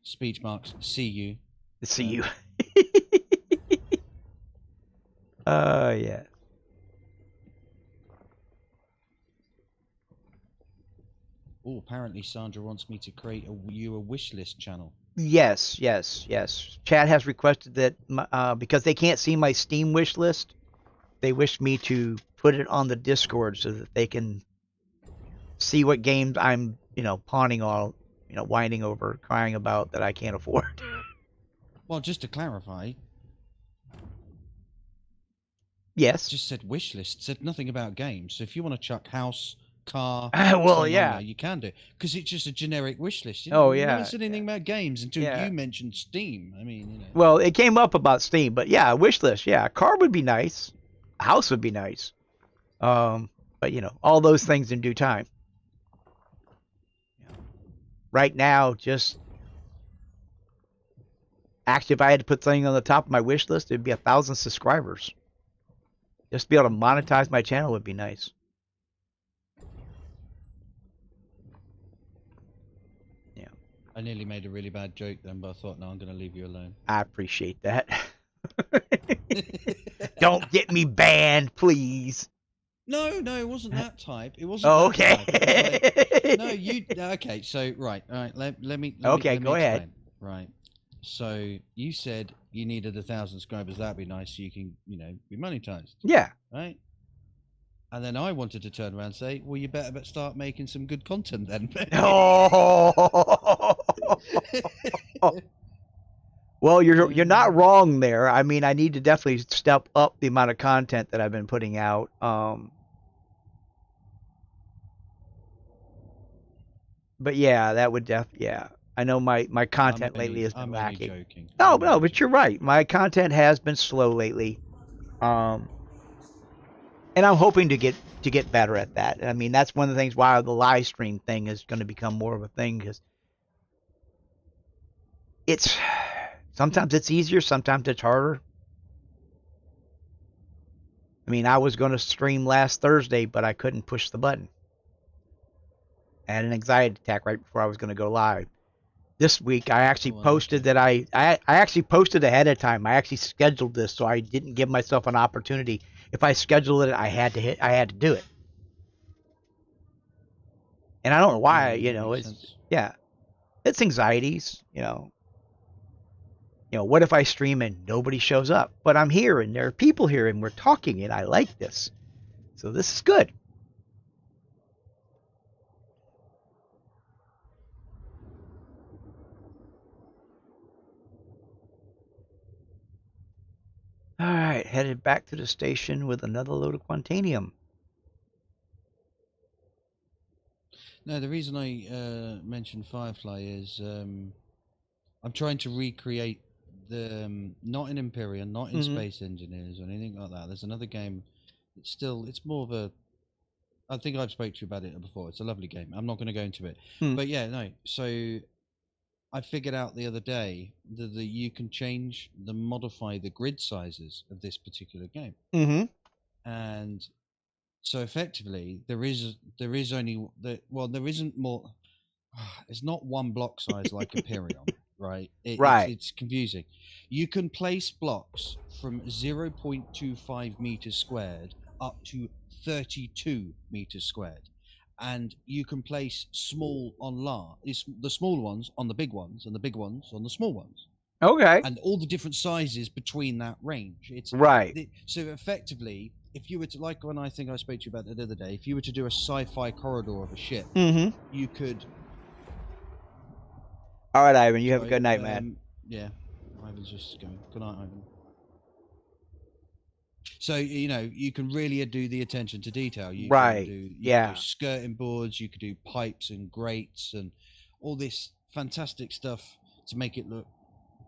speech marks. See you. See you. Yeah. Oh, apparently Sandra wants me to create a wish list channel. Yes. Chad has requested that because they can't see my Steam wish list, they wish me to put it on the Discord so that they can see what games I'm, pawning all, whining over, crying about that I can't afford. Well, just to clarify. Yes. Just said wish list, said nothing about games. So if you want to chuck house, car, well, yeah, there, you can do, because it's just a generic wish list. You never said anything about games until you mentioned Steam. I mean, Well, it came up about Steam, but yeah, wish list. Yeah, a car would be nice, a house would be nice. But all those things in due time. Right now, actually, if I had to put something on the top of my wish list, it'd be 1,000 subscribers. Just to be able to monetize my channel would be nice. Yeah. I nearly made a really bad joke then, but I thought, no, I'm going to leave you alone. I appreciate that. Don't get me banned, please. No, it wasn't that type. It wasn't. Oh, okay. Like, no, you. Okay, so right, all right. Let me. Okay, let me go explain. ahead. Right. So you said you needed 1,000 subscribers. That'd be nice, so you can, be monetized. Yeah. Right. And then I wanted to turn around and say, well, you better start making some good content then. Oh. Well, you're not wrong there. I mean, I need to definitely step up the amount of content that I've been putting out. But yeah, that would yeah. I know my content lately has been lacking. Joking. No, but you're right. My content has been slow lately. And I'm hoping to get better at that. I mean, that's one of the things why the live stream thing is going to become more of a thing, because sometimes it's easier, sometimes it's harder. I mean, I was going to stream last Thursday, but I couldn't push the button. I had an anxiety attack right before I was going to go live. This week, I actually posted that I actually posted ahead of time. I actually scheduled this, so I didn't give myself an opportunity. If I scheduled it, I had to do it. And I don't know why, it's anxieties, what if I stream and nobody shows up? But I'm here and there are people here and we're talking and I like this. So this is good. All right, headed back to the station with another load of Quantanium. No, the reason I mentioned Firefly is I'm trying to recreate not in Empyrean, not in Mhm. Space Engineers or anything like that. There's another game. It's more of a. I think I've spoke to you about it before. It's a lovely game. I'm not going to go into it, Hmm. but yeah, no. So I figured out the other day that you can modify the grid sizes of this particular game, Mm-hmm. and so effectively there is only there isn't more. It's not one block size like Empyrean, right? Right. It's confusing. You can place blocks from 0.25 meters squared up to 32 meters squared, and you can place small on large, the small ones on the big ones, and the big ones on the small ones, Okay. and all the different sizes between that range. Right. So effectively, if you were to, like when I think I spoke to you about it the other day, if you were to do a sci-fi corridor of a ship, Mm-hmm. you could. All right, Ivan. You have a Sorry, good night, man. Yeah, Ivan's just going. Good night, Ivan. So you can really do the attention to detail. You Right. Can do, Yeah. Can do skirting boards. You could do pipes and grates and all this fantastic stuff to make it look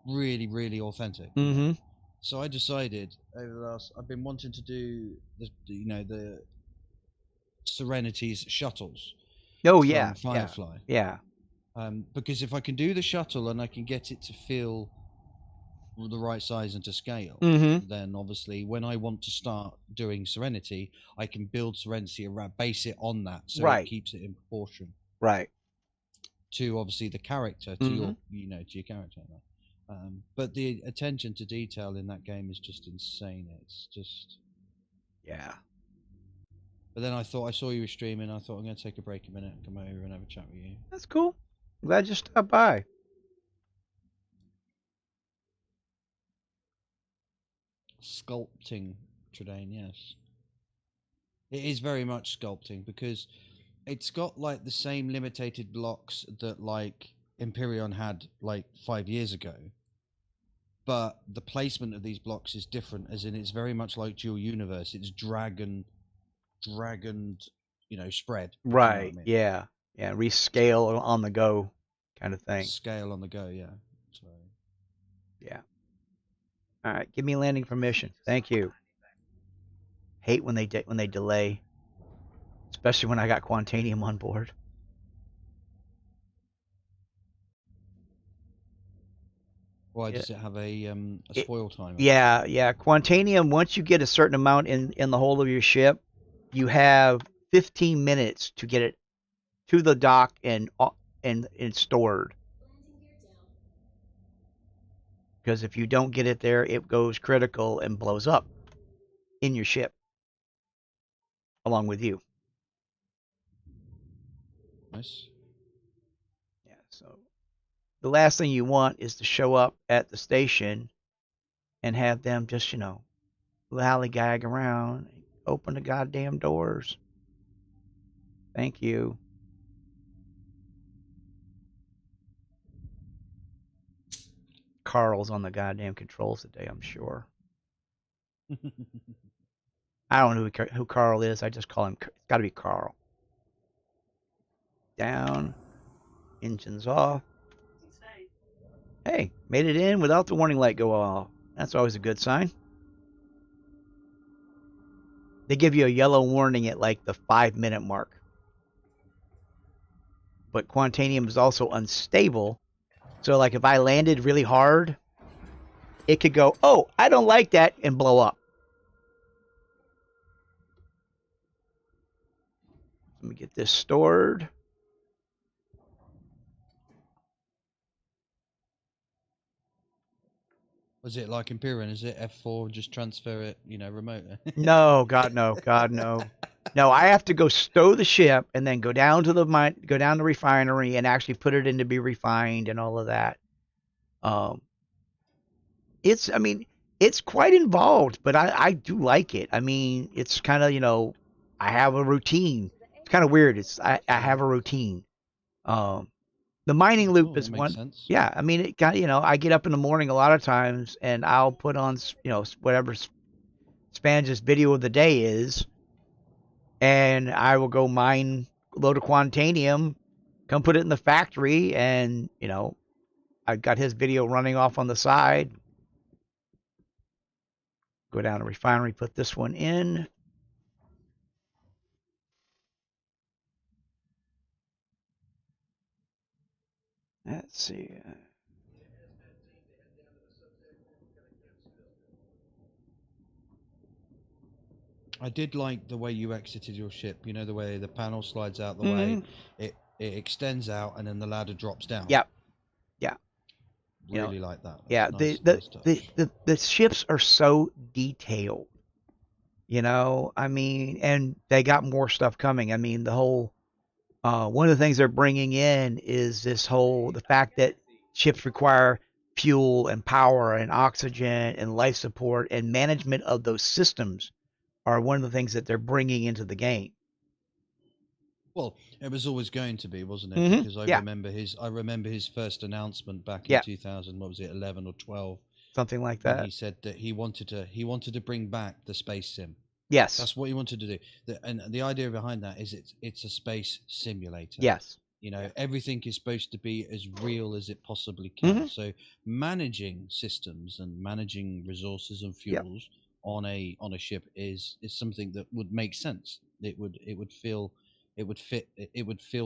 really, really authentic. Mm-hmm. So I decided I've been wanting to do the Serenity's shuttles. Oh from yeah. Firefly. Yeah. Because if I can do the shuttle and I can get it to feel the right size and to scale, Mm-hmm. then obviously when I want to start doing Serenity, I can build Serenity around, base it on that, so Right. it keeps it in proportion Right. to obviously the character, to your to your character. But the attention to detail in that game is just insane. It's just Yeah. But then I saw you were streaming. I thought I'm going to take a break a minute and come over and have a chat with you. That's cool. I'm glad you stopped by. Sculpting, Tredane, yes. It is very much sculpting because it's got like the same limited blocks that like Empyrean had like 5 years ago. But the placement of these blocks is different, as in it's very much like Dual Universe. It's dragoned, spread. Right. You know what I mean? Yeah. Yeah. Rescale on the go kind of thing. Scale on the go, yeah. So. Yeah. All right. Give me landing permission. Thank you. Hate when they delay, especially when I got Quantanium on board. Why does it have a spoil timer? Yeah, yeah. Quantanium, once you get a certain amount in the hold of your ship, you have 15 minutes to get it to the dock and stored. Because if you don't get it there, it goes critical and blows up in your ship along with you. Nice. Yeah, so the last thing you want is to show up at the station and have them just, lollygag around, open the goddamn doors. Thank you. Carl's on the goddamn controls today, I'm sure. I don't know who Carl is. I just call him. It's got to be Carl. Down. Engines off. Hey, made it in without the warning light go off. That's always a good sign. They give you a yellow warning at like the 5-minute mark. But Quantanium is also unstable. So like if I landed really hard, it could go, oh, I don't like that, and blow up. Let me get this stored. Was it like Empyrean? Is it F4 just transfer it, remotely? No, God no, God no. No, I have to go stow the ship and then go down to the refinery and actually put it in to be refined and all of that. It's quite involved, but I do like it. I mean, it's kind of, I have a routine. It's kind of weird. I have a routine. The mining loop is one. Sense. Yeah, I mean, it got, I get up in the morning a lot of times and I'll put on, whatever Spange's video of the day is, and I will go mine a load of Quantanium, come put it in the factory, and, I've got his video running off on the side, Go down to refinery, put this one in. Let's see. I did like the way you exited your ship. You know, the way the panel slides out the Mhm. way, it extends out, and then the ladder drops down. Yep. Yeah. You Really like that. Yeah, That's nice touch. the ships are so detailed. I mean, and they got more stuff coming. I mean, the whole one of the things they're bringing in is the fact that ships require fuel and power and oxygen and life support and management of those systems are one of the things that they're bringing into the game. Well, it was always going to be, wasn't it? Mhm. Because I Yeah. remember his first announcement back in Yeah. 2000. What was it, 11 or 12? Something like When that. he said that he wanted to bring back the space sim. Yes. That's what he wanted to do. And the idea behind that is it's a space simulator. Yes. Everything is supposed to be as real as it possibly can. Mhm. So managing systems and managing resources and fuels on a ship is something that would make sense. It would fill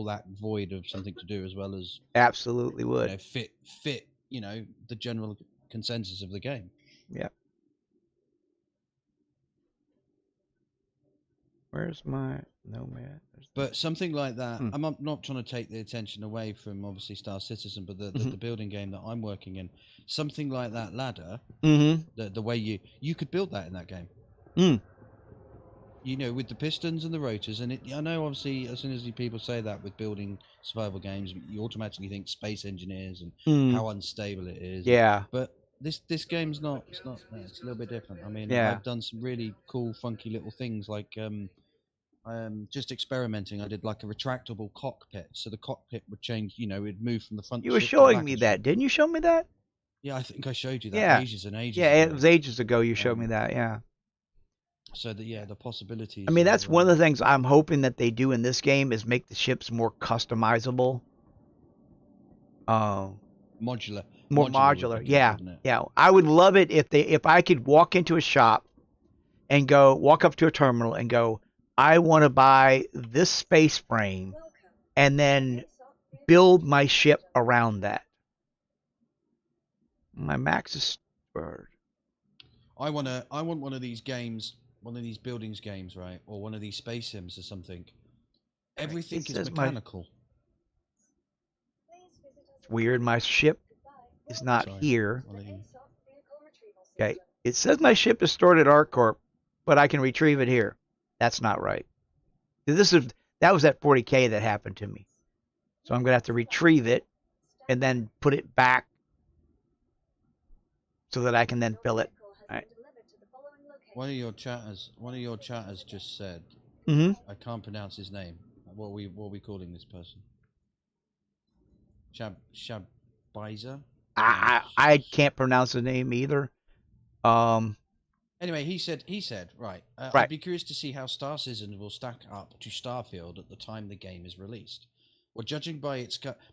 that void of something to do, as well as Absolutely would. fit the general consensus of the game. Yeah. Where's my nomad? But something like that, Hmm. I'm not trying to take the attention away from obviously Star Citizen, but the Mhm. building game that I'm working in, something like that ladder, Mm-hmm. the way you could build that in that game. Mm. With the pistons and the rotors, and I know obviously as soon as people say that with building survival games, you automatically think space engineers and how unstable it is. Yeah. But this game's not. It's a little bit different. I mean, Yeah. I've done some really cool, funky little things like just experimenting. I did like a retractable cockpit, so the cockpit would change. It'd move from the front. You were ship to the showing back me of the that, ship. didn't you show me that? Yeah, I think I showed you that Yeah. ages and ages Yeah, ago. it was ages ago you showed me that, yeah. So the possibilities. I mean, that's one of the things I'm hoping that they do in this game is make the ships more customizable. Modular. More would modular. be good, Yeah. wouldn't it? Yeah. I would love it if I could walk into a shop and walk up to a terminal and go, I want to buy this space frame and then build my ship around that. My max is spurred. I want one of these games, one of these buildings games, right, or one of these space sims or something. Everything It is says mechanical. It's weird. My ship is not Sorry. here. I'll let you- Okay. It says my ship is stored at ArcCorp, but I can retrieve it here. That's not right. That was at 40K that happened to me. So I'm gonna have to retrieve it and then put it back so that I can then fill it. All right. One of your chatters just said, Mm-hmm. I can't pronounce his name. What are we calling this person? Shabiza? I can't pronounce the name either. Anyway, he said, right, Right. I'd be curious to see how Star Citizen will stack up to Starfield at the time the game is released. Well, judging by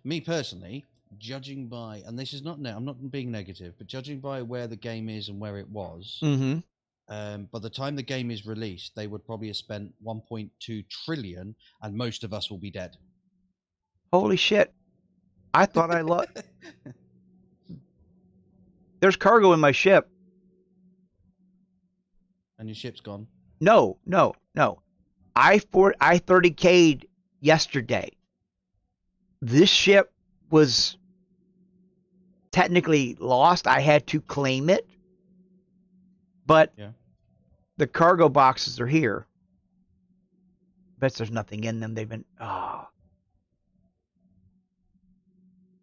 me personally, and this is not, I'm not being negative, but judging by where the game is and where it was, Mm-hmm. by the time the game is released, they would probably have spent 1.2 trillion, and most of us will be dead. Holy shit. I thought I lost. There's cargo in my ship. And your ship's gone. No. I 30K'd yesterday. This ship was technically lost. I had to claim it. But the cargo boxes are here. Bet there's nothing in them. They've been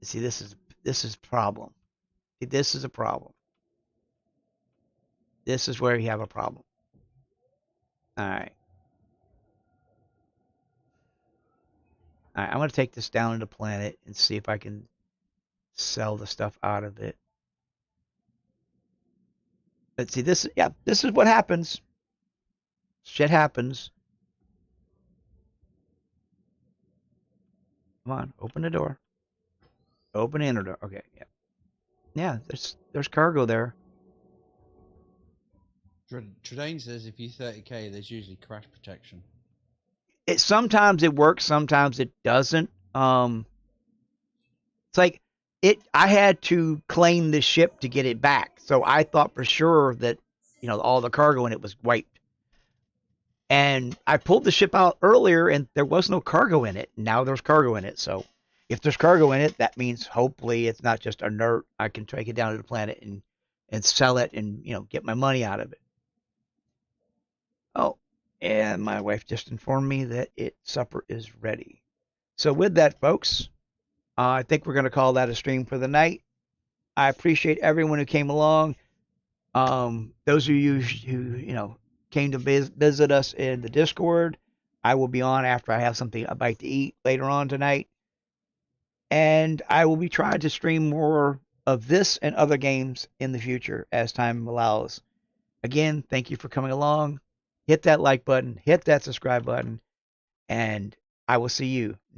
See, this is a problem. This is a problem. This is where you have a problem. All right. I'm going to take this down to the planet and see if I can sell the stuff out of it. Let's see, this is what happens. Shit happens. Come on, open the door. Open the inner door. Okay, yeah. Yeah, there's cargo there. Tredane says if you 30k, there's usually crash protection. Sometimes it works, sometimes it doesn't. It's like I had to claim the ship to get it back. So I thought for sure that, all the cargo in it was wiped. And I pulled the ship out earlier and there was no cargo in it. Now there's cargo in it. So if there's cargo in it, that means hopefully it's not just inert. I can take it down to the planet and sell it and, get my money out of it. Oh, and my wife just informed me that supper is ready. So with that, folks, I think we're going to call that a stream for the night. I appreciate everyone who came along. Those of you who came to visit us in the Discord, I will be on after I have something a bite to eat later on tonight, and I will be trying to stream more of this and other games in the future as time allows. Again, thank you for coming along. Hit that like button, hit that subscribe button, and I will see you